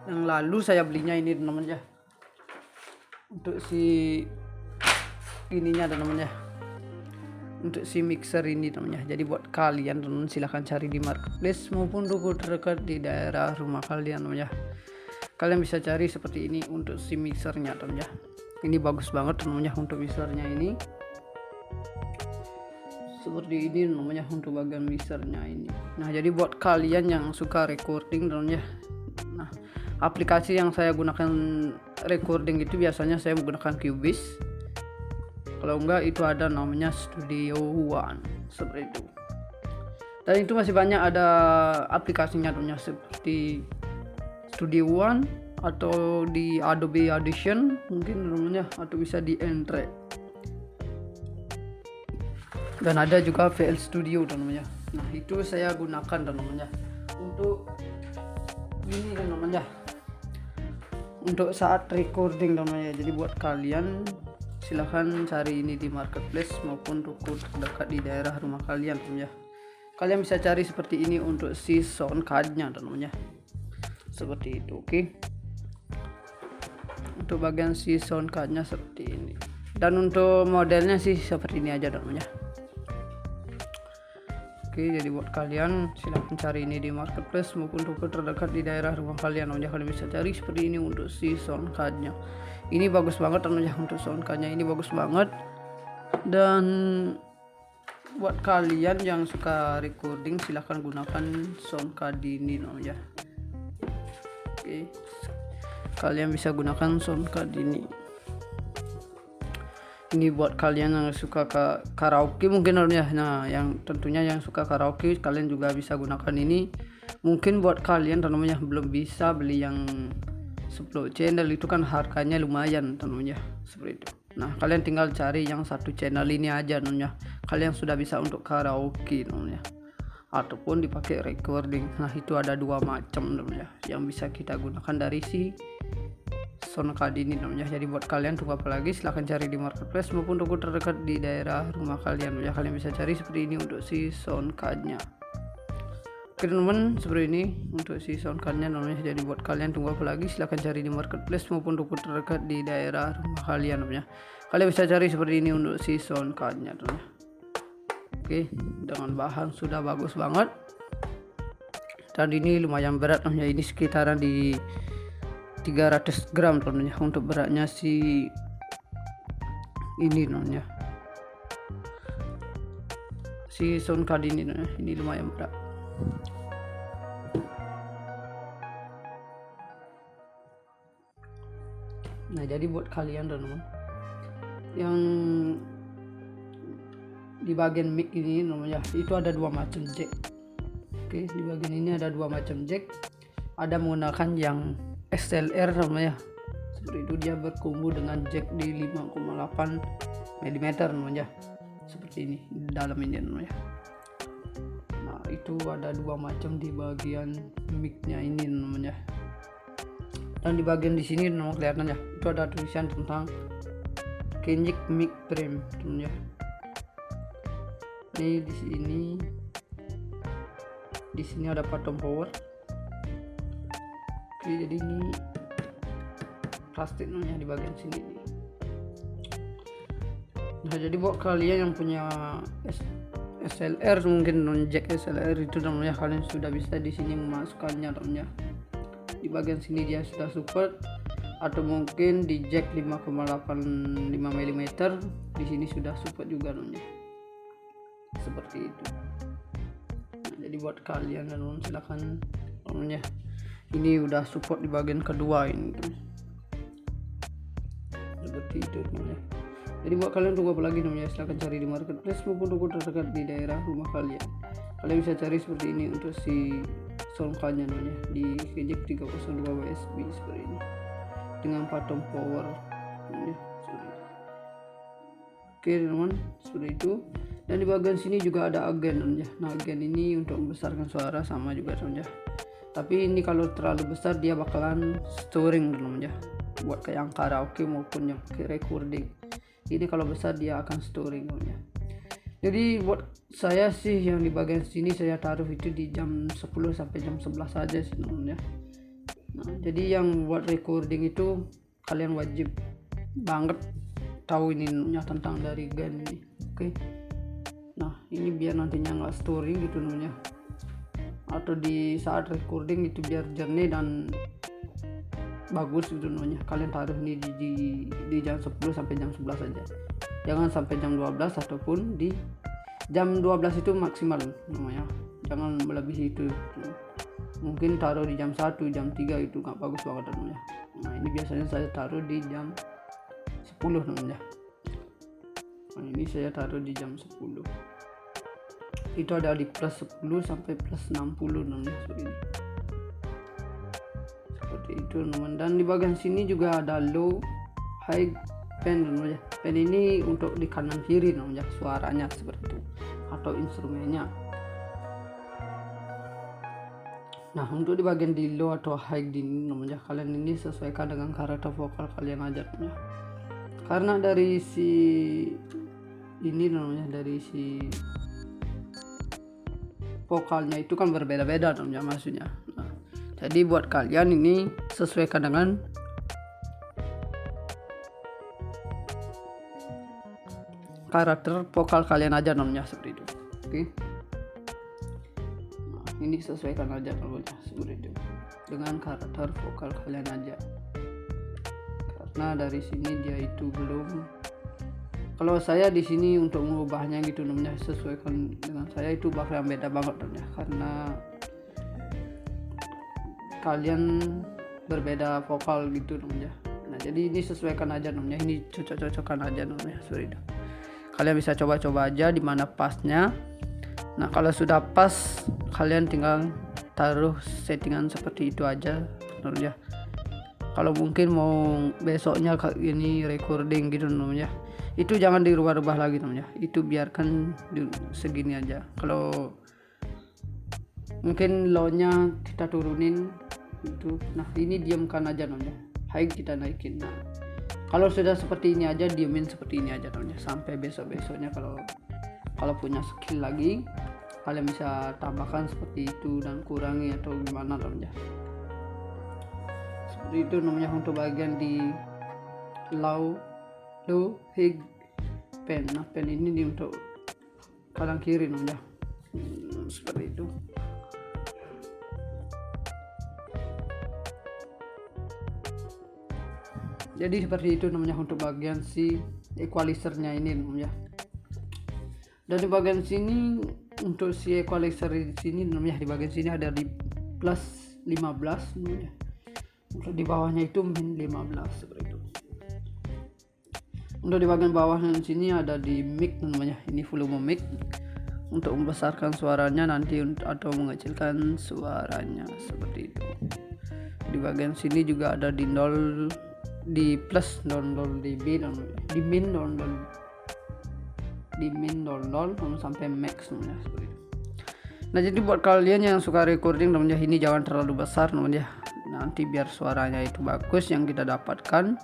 Speaker 1: yang lalu saya belinya ini teman-teman ya, untuk si ininya teman-teman ya, untuk si mixer ini teman-teman ya. Jadi buat kalian teman-teman silahkan cari di marketplace maupun toko terdekat di daerah rumah kalian teman-teman ya, kalian bisa cari seperti ini untuk si mixernya teman-teman ya. Ini bagus banget teman-teman ya untuk mixernya ini, seperti ini namanya untuk bagian mixernya ini. Nah jadi buat kalian yang suka recording teman-teman ya, nah aplikasi yang saya gunakan recording itu biasanya saya menggunakan Cubase, kalau enggak itu ada namanya Studio One seperti itu. Dan itu masih banyak ada aplikasinya teman-teman seperti Studio One atau di Adobe Audition mungkin namanya, atau bisa di Endre. Dan ada juga VL Studio teman-teman. Nah itu saya gunakan teman-teman untuk ini teman-teman, untuk saat recording teman-teman. Jadi buat kalian silahkan cari ini di marketplace maupun toko terdekat di daerah rumah kalian teman-teman. Kalian bisa cari seperti ini untuk si sound cardnya teman-teman, seperti itu. Oke, untuk bagian si sound cardnya seperti ini, dan untuk modelnya sih seperti ini aja teman-teman. Oke, jadi buat kalian silahkan cari ini di marketplace maupun toko terdekat di daerah rumah kalian teman-teman. Kalian bisa cari seperti ini untuk si sound cardnya. Ini bagus banget teman-teman untuk sound cardnya, ini bagus banget. Dan buat kalian yang suka recording silahkan gunakan sound card ini teman-teman. Oke, kalian bisa gunakan sound card ini. Ini buat kalian yang suka karaoke mungkin ya. Nah yang tentunya yang suka karaoke kalian juga bisa gunakan ini. Mungkin buat kalian teman-teman yang belum bisa beli yang 10 channel itu kan harganya lumayan teman-teman ya, seperti itu. Nah kalian tinggal cari yang 1 channel ini aja teman-teman ya, kalian sudah bisa untuk karaoke teman-teman ya, ataupun dipakai recording. Nah itu ada 2 macam teman-teman ya yang bisa kita gunakan dari si sound card ini teman-teman. Jadi buat kalian tunggu apa lagi, silahkan cari di marketplace maupun toko terdekat di daerah rumah kalian ya. Kalian bisa cari seperti ini untuk si sound cardnya. Oke teman-teman, seperti ini untuk si sound cardnya namanya. Jadi buat kalian tunggu apa lagi, silahkan cari di marketplace maupun toko terdekat di daerah rumah kalian namanya. Kalian bisa cari seperti ini untuk si sound cardnya teman-teman. Oke, dengan bahan sudah bagus banget, dan ini lumayan berat namanya, ini sekitaran di 300 gram teman-teman untuk beratnya si ini namanya, si sound card ini namanya. Ini lumayan berat. Nah jadi buat kalian teman-teman yang di bagian mic ini namanya, itu ada 2 macam jack. Oke, di bagian ini ada 2 macam jack. Ada menggunakan yang XLR namanya, seperti itu, dia berkumbu dengan jack di 5,8 mm namanya, seperti ini di dalam ini namanya. Nah itu ada 2 macam di bagian mic-nya ini namanya. Dan di bagian di sini nomor kelihatan ya, itu ada tulisan tentang Kenjik Mic Frame teman ya. Ini di sini ada patom power. Oke, jadi ini plastiknya di bagian sini. Nah jadi buat kalian yang punya SLR, mungkin non jack SLR itu namanya, kalian sudah bisa di sini memasukkannya namanya. Di bagian sini dia sudah support, atau mungkin di jack 5,85 mm di sini sudah support juga namanya, seperti itu. Nah, jadi buat kalian dan silakan namanya ini udah support di bagian kedua ini tuh. Seperti itu namanya. Jadi buat kalian tunggu apa lagi namanya, silahkan cari di marketplace maupun toko terdekat di daerah rumah kalian. Kalian bisa cari seperti ini untuk si soundcardnya namanya di Kejek 302 USB seperti ini dengan pattern power namanya, seperti itu. Oke teman-teman, seperti itu. Dan di bagian sini juga ada agen namanya. Nah agen ini untuk membesarkan suara sama juga namanya. Tapi ini kalau terlalu besar dia bakalan storing namanya, buat kayak yang karaoke maupun yang recording. Ini kalau besar dia akan storing namanya. Jadi buat saya sih yang di bagian sini saya taruh itu di jam 10 sampai jam 11 saja sih namanya. Nah, jadi yang buat recording itu kalian wajib banget tahu ini namanya tentang dari GAN ini. Oke. Nah, ini biar nantinya nggak storing gitu namanya. Atau di saat recording itu biar jernih dan bagus gitu namanya. Kalian taruh ini di jam 10 sampai jam 11 saja. Jangan sampai jam 12 ataupun di jam 12 itu maksimal namanya. Jangan melebihi itu. Mungkin taruh di jam 1, jam 3 itu nggak bagus banget namanya. Nah, ini biasanya saya taruh di jam 10 namanya. Nah, ini saya taruh di jam 10. Itu ada di plus 10 sampai plus 60 namanya seperti itu teman. Dan di bagian sini juga ada low high pen namanya. Pen ini untuk di kanan kiri namanya suaranya seperti itu atau instrumennya. Nah untuk di bagian di low atau high ini namanya, kalian ini sesuaikan dengan karakter vokal kalian aja namanya. Karena dari si ini namanya, dari si vokalnya itu kan berbeda-beda namanya maksudnya. Nah, jadi buat kalian ini sesuaikan dengan karakter vokal kalian aja namanya seperti itu. Oke. Nah, ini sesuaikan aja namanya seperti itu dengan karakter vokal kalian aja. Karena dari sini dia itu belum, kalau saya di sini untuk mengubahnya gitu namanya sesuaikan dengan saya itu bakalan beda banget namanya, karena kalian berbeda vokal gitu namanya. Nah jadi ini sesuaikan aja namanya, ini cocok-cocokan aja namanya seperti itu. Kalian bisa coba-coba aja di mana pasnya. Nah kalau sudah pas kalian tinggal taruh settingan seperti itu aja namanya. Kalau mungkin mau besoknya ini recording gitu namanya, itu jangan dirubah-rubah lagi namanya, itu biarkan segini aja. Kalau mungkin low-nya kita turunin itu, nah ini diamkan aja namanya, high kita naikin. Nah kalau sudah seperti ini aja, diamin seperti ini aja namanya sampai besok-besoknya. Kalau punya skill lagi kalian bisa tambahkan seperti itu dan kurangi atau gimana namanya, seperti itu namanya untuk bagian di low high pen. Nah pen ini untuk kanan kiri namanya, seperti itu. Jadi seperti itu namanya untuk bagian si equalizernya ini namanya. Dan di bagian sini untuk si equalizer di sini namanya, di bagian sini ada di plus 15 namanya. Untuk di bawahnya itu min 15 seperti itu. Untuk di bagian bawah dan sini ada di mic namanya, ini volume mic untuk membesarkan suaranya nanti atau mengecilkan suaranya seperti itu. Di bagian sini juga ada di 0, di plus 00 dB, di min 00 sampai max namanya seperti itu. Nah jadi buat kalian yang suka recording namanya, ini jangan terlalu besar namanya, nanti biar suaranya itu bagus yang kita dapatkan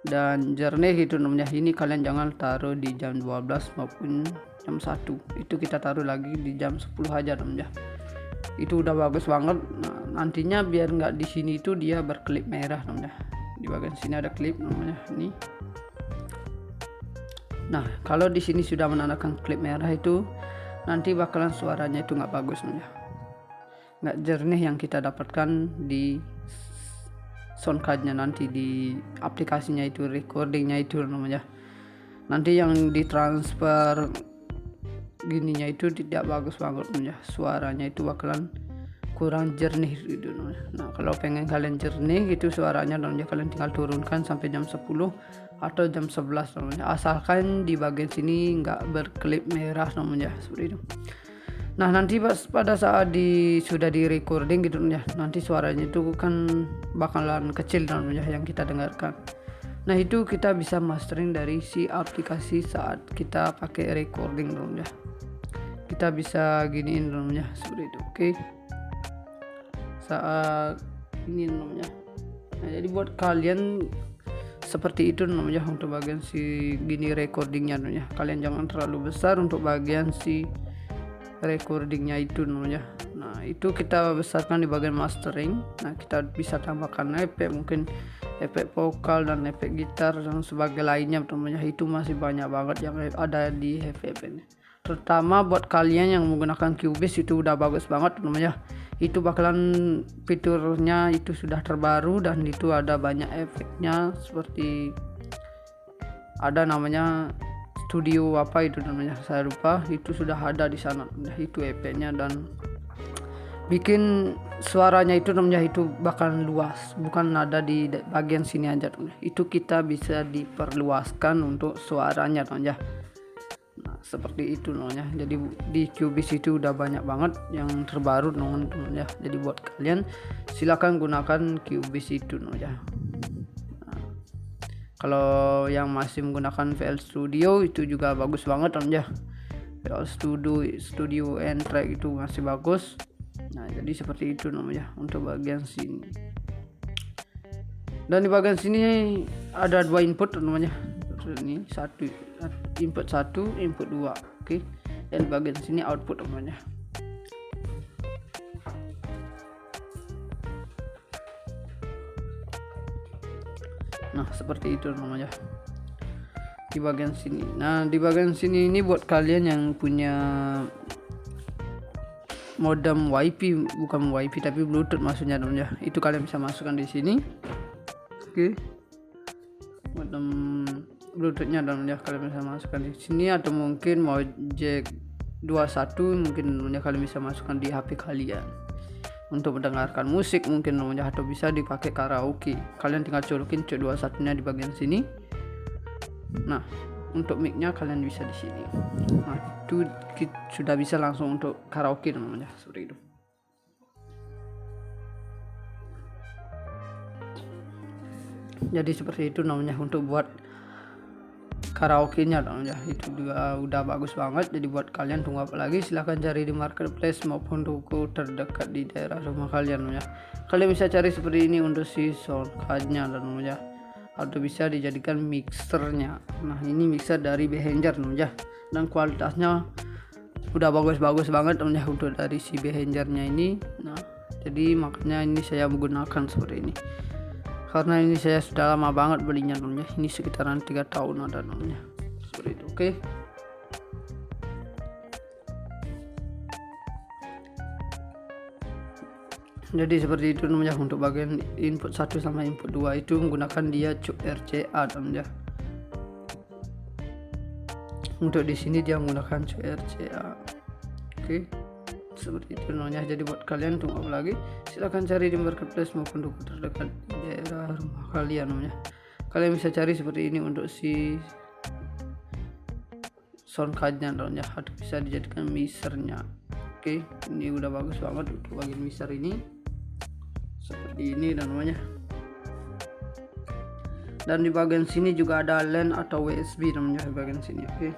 Speaker 1: dan jernih gitu namanya. Ini kalian jangan taruh di jam 12 maupun jam 1, itu kita taruh lagi di jam 10 aja namanya, itu udah bagus banget. Nah, nantinya biar nggak di sini itu dia berklip merah namanya, di bagian sini ada klip namanya ini. Nah kalau di sini sudah menandakan klip merah itu nanti bakalan suaranya itu nggak bagus namanya, nggak jernih yang kita dapatkan di soundcardnya nanti di aplikasinya itu, recordingnya itu namanya. Nanti yang ditransfer gininya itu tidak bagus banget namanya, suaranya itu bakalan kurang jernih gitu. Nah kalau pengen kalian jernih gitu suaranya namanya, kalian tinggal turunkan sampai jam 10 atau jam 11 namanya, asalkan di bagian sini nggak berkelip merah namanya, seperti itu. Nah nanti pada saat sudah di recording gitu ya, nanti suaranya itu kan bakalan kecil namanya yang kita dengarkan. Nah itu kita bisa mastering dari si aplikasi saat kita pakai recording namanya. Kita bisa giniin namanya, seperti itu. Oke. Saat ini namanya. Nah jadi buat kalian seperti itu namanya untuk bagian si gini recordingnya namanya. Kalian jangan terlalu besar untuk bagian si recordingnya itu namanya. Nah itu kita besarkan di bagian mastering. Nah kita bisa tambahkan efek, mungkin efek vokal dan efek gitar dan sebagai lainnya namanya. Itu masih banyak banget yang ada di efek-efeknya. Terutama buat kalian yang menggunakan Cubase itu udah bagus banget namanya. Itu bakalan fiturnya itu sudah terbaru dan itu ada banyak efeknya, seperti ada namanya studio apa itu namanya, saya lupa, itu sudah ada di sana. Itu efeknya dan bikin suaranya itu namanya itu bakalan luas, bukan ada di bagian sini aja namanya. Itu kita bisa diperluaskan untuk suaranya namanya. Nah seperti itu namanya. Jadi di Cubase itu udah banyak banget yang terbaru namanya. Jadi buat kalian silakan gunakan Cubase itu namanya. Nah, kalau yang masih menggunakan VL Studio itu juga bagus banget namanya. VL Studio N-Track itu masih bagus. Nah jadi seperti itu namanya untuk bagian sini. Dan di bagian sini ada 2 input namanya. Ini input 1, input 2. Oke. Dan bagian sini output namanya. Nah seperti itu namanya di bagian sini. Nah di bagian sini ini buat kalian yang punya modem WiFi, bukan WiFi tapi Bluetooth maksudnya namanya, itu kalian bisa masukkan di sini. Oke. Modem Bluetoothnya namanya kalian bisa masukkan di sini, atau mungkin mau jack 21 mungkin namanya kalian bisa masukkan di HP kalian untuk mendengarkan musik mungkin namanya, atau bisa dipakai karaoke. Kalian tinggal colokin jack 21 nya di bagian sini. Nah untuk mic-nya kalian bisa di sini. Nah itu sudah bisa langsung untuk karaoke namanya, seperti itu. Jadi seperti itu namanya untuk buat karaoke-nya namanya. Itu juga udah bagus banget. Jadi buat kalian tunggu apa lagi, silahkan cari di marketplace maupun toko terdekat di daerah rumah kalian namanya. Kalian bisa cari seperti ini untuk si soundcard-nya namanya, atau bisa dijadikan mixernya. Nah ini mixer dari Behringer namanya, dan kualitasnya udah bagus-bagus banget namanya untuk dari si Behringer-nya ini. Nah jadi makanya ini saya menggunakan seperti ini, karena ini saya sudah lama banget belinya namanya. Ini sekitaran 3 tahun ada namanya, seperti itu. Oke. Jadi seperti itu namanya untuk bagian input 1 sama input 2 itu menggunakan dia chip RCA namanya. Untuk di sini dia menggunakan chip RCA. Oke. Seperti itu namanya. Jadi buat kalian tunggu apa lagi, silahkan cari di marketplace maupun toko terdekat di daerah rumah kalian namanya. Kalian bisa cari seperti ini untuk si soundcard-nya namanya, atau bisa dijadikan mixernya. Oke, ini udah bagus banget untuk bagian mixer ini, seperti ini dan namanya. Dan di bagian sini juga ada LAN atau USB namanya di bagian sini. Oke.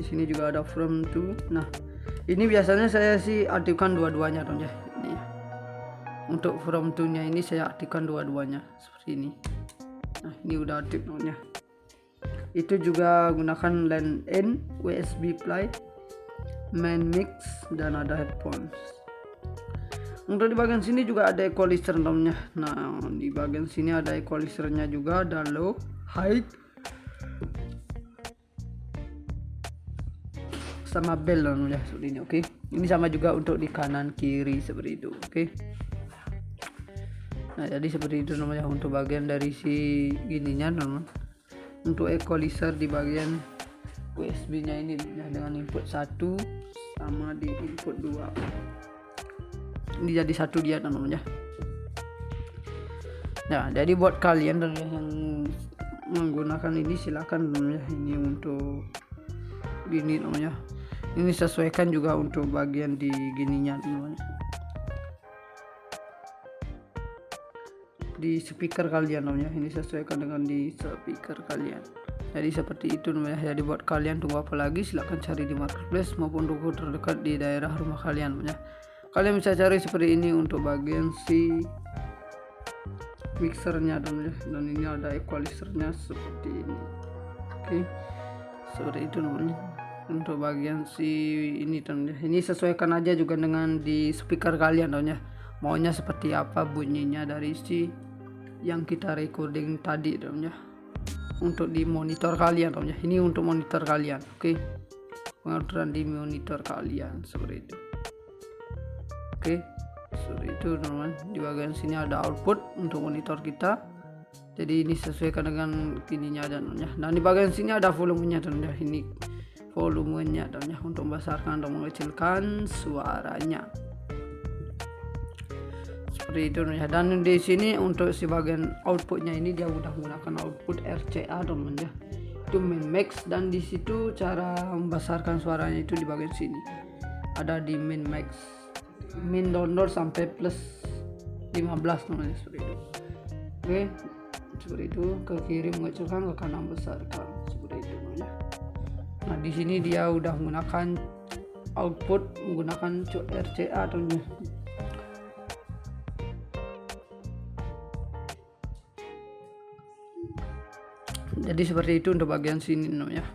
Speaker 1: Di sini juga ada from to. Nah ini biasanya saya sih aktifkan dua-duanya namanya. Ini untuk from to nya ini saya aktifkan dua-duanya seperti ini. Nah ini udah aktif namanya. Itu juga gunakan LAN in, USB play, main mix, dan ada headphones. Untuk di bagian sini juga ada equalizer namanya. Nah di bagian sini ada equalizernya juga, ada low, high, sama bell namanya seperti ini. Oke. Ini sama juga untuk di kanan kiri seperti itu. Oke. Nah jadi seperti itu namanya untuk bagian dari si gininya namanya. Untuk equalizer di bagian USB nya ini dengan input 1 sama di input 2. ini jadi satu dia namanya. Nah, jadi buat kalian yang menggunakan ini silakan namanya, ini untuk gini namanya. Ini sesuaikan juga untuk bagian di gininya namanya. Di speaker kalian namanya, ini sesuaikan dengan di speaker kalian. Jadi seperti itu namanya. Jadi buat kalian tunggu apa lagi, silakan cari di marketplace maupun toko terdekat di daerah rumah kalian namanya. Kalian bisa cari seperti ini untuk bagian si mixernya namanya, dan ini ada equalizernya seperti ini. Oke, seperti itu namanya untuk bagian si ini namanya. Ini sesuaikan aja juga dengan di speaker kalian namanya, maunya seperti apa bunyinya dari si yang kita recording tadi namanya, untuk di monitor kalian namanya. Ini untuk monitor kalian. Oke, pengaturan di monitor kalian seperti itu. Oke, seperti itu teman-teman. Di bagian sini ada output untuk monitor kita, jadi ini sesuaikan dengan ininya namanya. Dan di bagian sini ada volumenya namanya. Ini volumenya namanya untuk membesarkan atau mengecilkan suaranya seperti itu namanya. Dan di sini untuk si bagian outputnya ini dia udah menggunakan output RCA namanya, itu min max. Dan di situ cara membesarkan suaranya itu di bagian sini ada di min max, min download sampai plus 15 namanya seperti itu. Oke, seperti itu, ke kiri mengecilkan, ke kanan besarkan seperti itu namanya. Nah, di sini dia udah menggunakan output menggunakan RCA namanya. Jadi seperti itu untuk bagian sini namanya.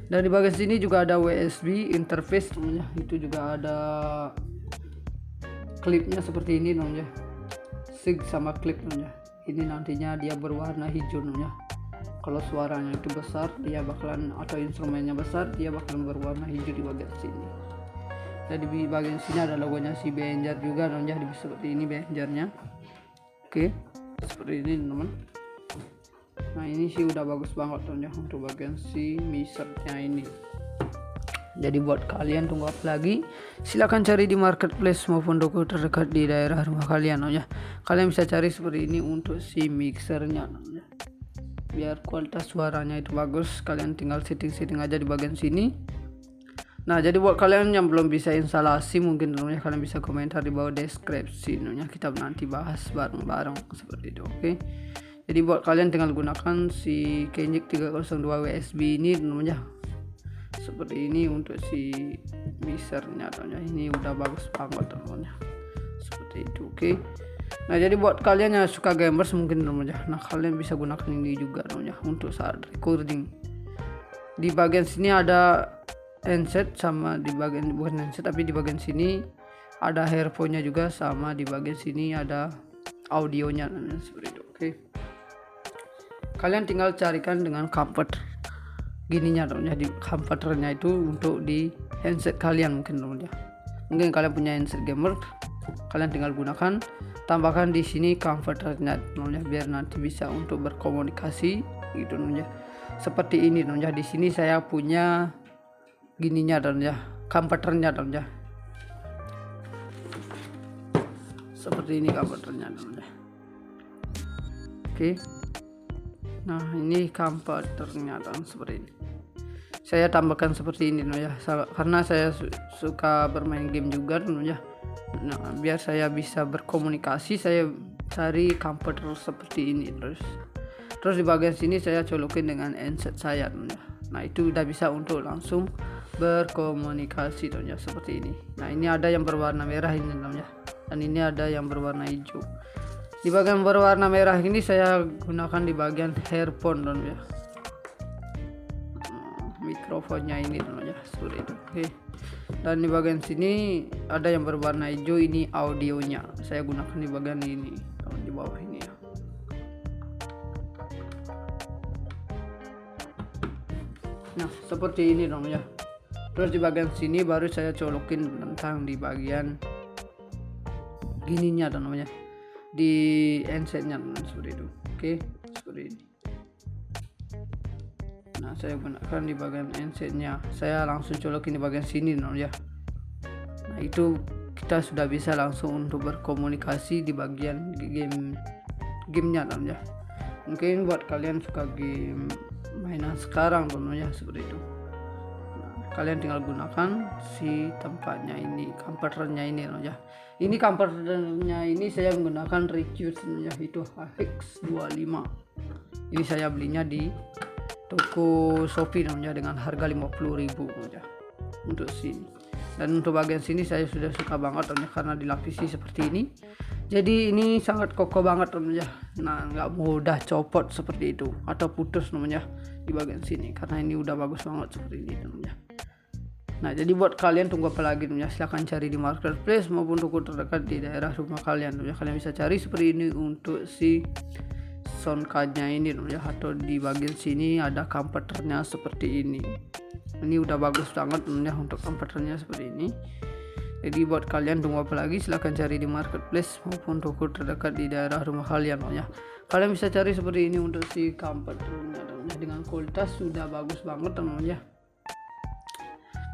Speaker 1: Dan di bagian sini juga ada USB interface namanya, itu juga ada klipnya seperti ini namanya, sig sama klip namanya. Ini nantinya dia berwarna hijau namanya. Kalau suaranya itu besar dia bakalan, atau instrumennya besar dia bakalan berwarna hijau di bagian sini. Jadi di bagian sini ada logonya si Behringer juga namanya, seperti ini Behringernya. Oke, seperti ini teman. Nah, ini sih udah bagus banget namanya untuk bagian si mixernya ini. Jadi buat kalian tunggu apa lagi, silahkan cari di marketplace maupun toko terdekat di daerah rumah kalian namanya. Kalian bisa cari seperti ini untuk si mixernya namanya. Biar kualitas suaranya itu bagus, kalian tinggal setting aja di bagian sini. Nah, jadi buat kalian yang belum bisa instalasi, mungkin namanya kalian bisa komentar di bawah deskripsi namanya, kita nanti bahas bareng-bareng seperti itu. Oke. Jadi buat kalian tinggal gunakan si Kenjik 302 USB ini namanya, seperti ini untuk si mixernya namanya. Ini udah bagus banget namanya, seperti itu. Oke. Nah, jadi buat kalian yang suka gamers mungkin namanya, nah kalian bisa gunakan ini juga namanya untuk saat recording. Di bagian sini ada handset, sama di bagian, bukan handset tapi di bagian sini ada earphone-nya juga, sama di bagian sini ada audionya namanya seperti itu. Oke. Kalian tinggal carikan dengan comfort gininya namanya, di comforternya itu untuk di handset kalian mungkin namanya. Mungkin kalian punya handset gamer, kalian tinggal gunakan, tambahkan di sini comforternya namanya, biar nanti bisa untuk berkomunikasi gitu namanya. Seperti ini namanya. Di sini saya punya gininya namanya, comforternya namanya. Seperti ini comforternya namanya. Oke. Nah, ini comforternya dan seperti ini. Saya tambahkan seperti ini ya, karena saya suka bermain game juga ya. Nah, biar saya bisa berkomunikasi, saya cari comforter seperti ini terus di bagian sini saya colokin dengan handset saya ya. Nah, itu udah bisa untuk langsung berkomunikasi ya, seperti ini. Nah, ini ada yang berwarna merah ini ya, dan ini ada yang berwarna hijau. Di bagian berwarna merah ini saya gunakan di bagian earphone ya, mikrofonnya ini ya, seperti itu. Oke. Dan di bagian sini ada yang berwarna hijau, ini audionya. Saya gunakan di bagian ini, di bawah ini ya. Nah, seperti ini ya. Terus di bagian sini baru saya colokin tentang di bagian gininya namanya, di handsetnya seperti itu. Oke, seperti ini. Nah, saya gunakan di bagian handsetnya, saya langsung colokin di bagian sini ya. Nah, itu kita sudah bisa langsung untuk berkomunikasi di bagian gamenya namanya. Mungkin buat kalian suka game mainan sekarang namanya seperti itu. Nah, kalian tinggal gunakan si tempatnya ini, kampernya ini namanya. Ini kampernya ini saya menggunakan Recuse namanya, itu HX25. Ini saya belinya di toko Shopee namanya dengan harga 50.000 namanya untuk sini. Dan untuk bagian sini saya sudah suka banget namanya karena dilapisi seperti ini. Jadi ini sangat kokoh banget namanya. Nah, nggak mudah copot seperti itu atau putus namanya di bagian sini karena ini udah bagus banget seperti ini namanya. Nah, jadi buat kalian tunggu apa lagi namanya, silahkan cari di marketplace maupun toko terdekat di daerah rumah kalian namanya. Kalian bisa cari seperti ini untuk si sound cardnya ini namanya, atau di bagian sini ada kampernya seperti ini. Ini udah bagus banget namanya untuk kampernya seperti ini. Jadi buat kalian tunggu apa lagi, silahkan cari di marketplace maupun toko terdekat di daerah rumah kalian namanya. Kalian bisa cari seperti ini untuk si kampernya namanya, dengan kualitas sudah bagus banget namanya.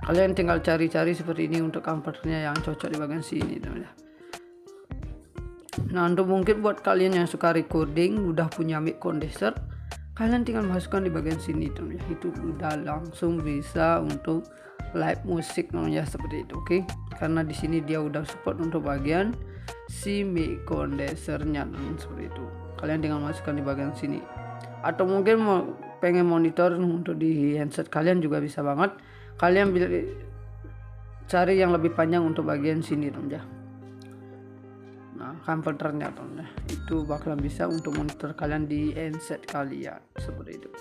Speaker 1: Kalian tinggal cari-cari seperti ini untuk kampernya yang cocok di bagian sini namanya. Nah, untuk mungkin buat kalian yang suka recording udah punya mic condenser, kalian tinggal masukkan di bagian sini namanya. Itu udah langsung bisa untuk live musik namanya seperti itu, oke? Karena di sini dia udah support untuk bagian si mic condensernya seperti itu. Kalian tinggal masukkan di bagian sini. Atau mungkin pengen monitor untuk di handset kalian juga bisa banget. Kalian cari yang lebih panjang untuk bagian sini namanya. Nah, kampernya namanya itu bakalan bisa untuk monitor kalian di handset kalian seperti itu.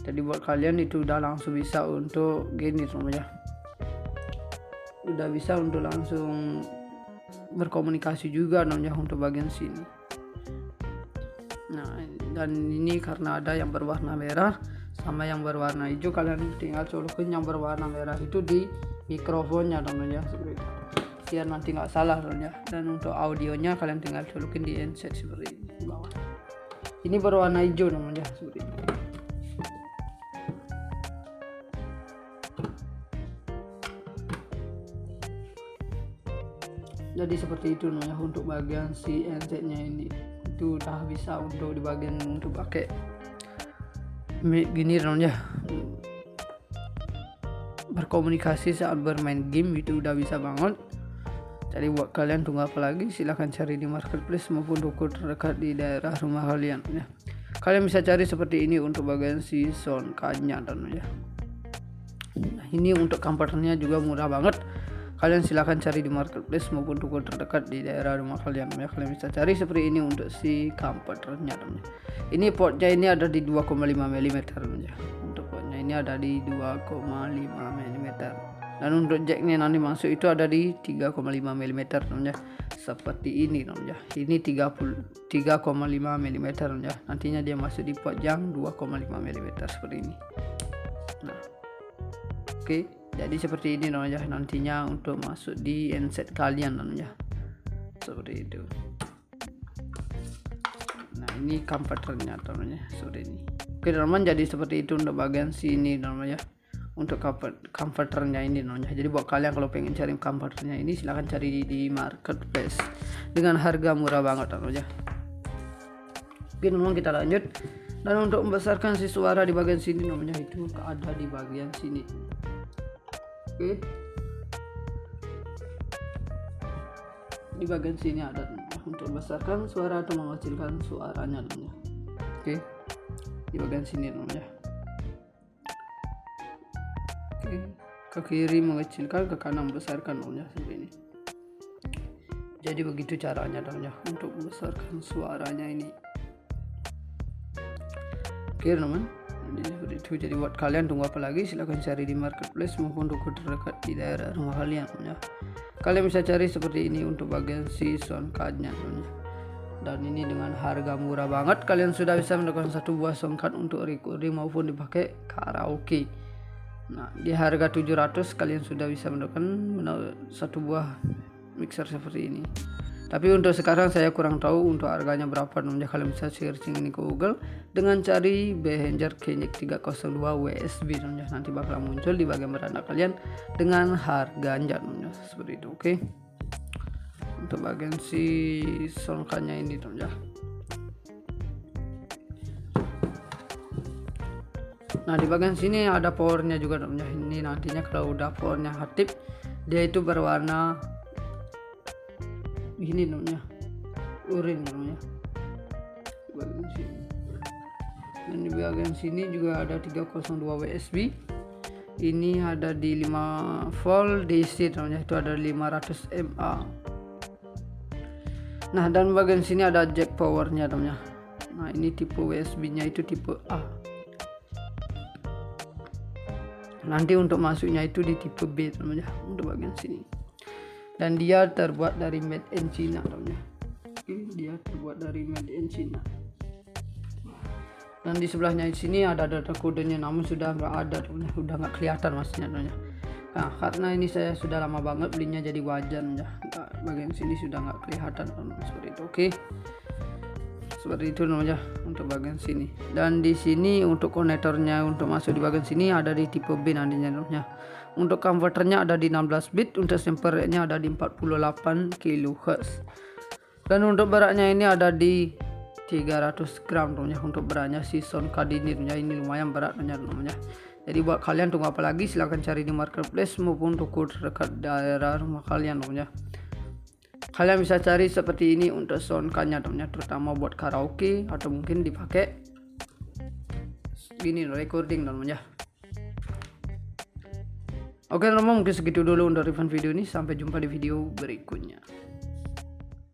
Speaker 1: Jadi buat kalian itu udah langsung bisa untuk gini namanya, udah bisa untuk langsung berkomunikasi juga namanya untuk bagian sini. Nah, dan ini karena ada yang berwarna merah sama yang berwarna hijau, kalian tinggal colokin yang berwarna merah itu di mikrofonnya namanya seperti itu, biar nanti nggak salah namanya. Dan untuk audionya kalian tinggal colokin di handset seperti ini di bawah. Ini berwarna hijau namanya seperti ini. Jadi seperti itu namanya untuk bagian si handsetnya ini. Itu udah bisa untuk di bagian untuk pakai mic gini namanya, berkomunikasi saat bermain game itu udah bisa banget. Jadi buat kalian tunggu apa lagi, silahkan cari di marketplace maupun toko terdekat di daerah rumah kalian ya. Kalian bisa cari seperti ini untuk bagian si sound cardnya namanya. Nah, ini untuk kampernya juga murah banget. Kalian silahkan cari di marketplace maupun toko terdekat di daerah rumah kalian ya. Kalian bisa cari seperti ini untuk si kampernya namanya. Ini portnya ini ada di 2,5 mm namanya. Untuk portnya ini ada di 2,5 mm. Dan untuk jacknya nanti masuk itu ada di 3,5 mm namanya. Seperti ini namanya. Ini 3,5 mm namanya. Nantinya dia masuk di port yang 2,5 mm seperti ini. Nah, oke. Jadi seperti ini namanya nantinya untuk masuk di handset kalian namanya. Seperti itu. Nah, ini kampernya namanya seperti ini. Oke teman-teman, jadi seperti itu untuk bagian sini namanya. Untuk kampernya ini namanya. Jadi buat kalian kalau pengen cari kampernya ini silahkan cari di marketplace dengan harga murah banget namanya. Oke teman-teman, kita lanjut. Dan untuk membesarkan si suara di bagian sini namanya itu ada di bagian sini. Oke. Di bagian sini ada untuk membesarkan suara atau mengecilkan suaranya namanya. Oke. Di bagian sini namanya. Oke. Ke kiri mengecilkan, ke kanan membesarkan namanya seperti ini. Jadi begitu caranya namanya untuk membesarkan suaranya ini. Oke teman, jadi seperti itu. Jadi buat kalian tunggu apa lagi, silahkan cari di marketplace maupun toko terdekat di daerah rumah kalian ya. Kalian bisa cari seperti ini untuk bagian si sound cardnya namanya. Dan ini dengan harga murah banget, kalian sudah bisa mendapatkan satu buah sound card untuk recording maupun dipakai karaoke. Nah, di harga 700 kalian sudah bisa mendapatkan satu buah mixer seperti ini. Tapi untuk sekarang saya kurang tahu untuk harganya berapa namanya. Kalian bisa searching ini ke Google dengan cari Behringer Kenyek 302 WSB namanya. Nanti bakal muncul di bagian beranda kalian dengan harganya namanya seperti itu, oke. untuk bagian si soundcardnya ini teman ya. Nah di bagian sini ada powernya juga teman ya. Ini nantinya kalau udah powernya aktif dia itu berwarna ini namanya oranye namanya di bagian sini. Dan di bagian sini juga ada 302 USB. Ini ada di 5 volt DC namanya, itu ada 500 mAh. Nah dan bagian sini ada jack powernya namanya. Nah ini tipe USB nya itu tipe A. Nanti untuk masuknya itu di tipe B namanya untuk bagian sini. Dan dia terbuat dari made in China namanya. Oke, dia terbuat dari made in China. Dan di sebelahnya di sini ada data kodenya, namun sudah nggak ada namanya, udah nggak kelihatan masnya namanya. Nah karena ini saya sudah lama banget belinya jadi wajar ya. Nah, bagian sini sudah nggak kelihatan namanya, seperti itu. Oke, seperti itu namanya untuk bagian sini. Dan di sini untuk konektornya untuk masuk di bagian sini ada di tipe B nantinya namanya. Untuk converternya ada di 16 bit, untuk sample rate-nya ada di 48 kHz. Dan untuk beratnya ini ada di 300 gram namanya. Untuk beratnya si soundcard ini lumayan berat namanya. Jadi buat kalian tunggu apa lagi, silahkan cari di marketplace maupun toko terdekat daerah rumah kalian namanya. Kalian bisa cari seperti ini untuk soundcardnya namanya, terutama buat karaoke atau mungkin dipakai gini recording namanya. Oke teman-teman, mungkin segitu dulu untuk review video ini. Sampai jumpa di video berikutnya.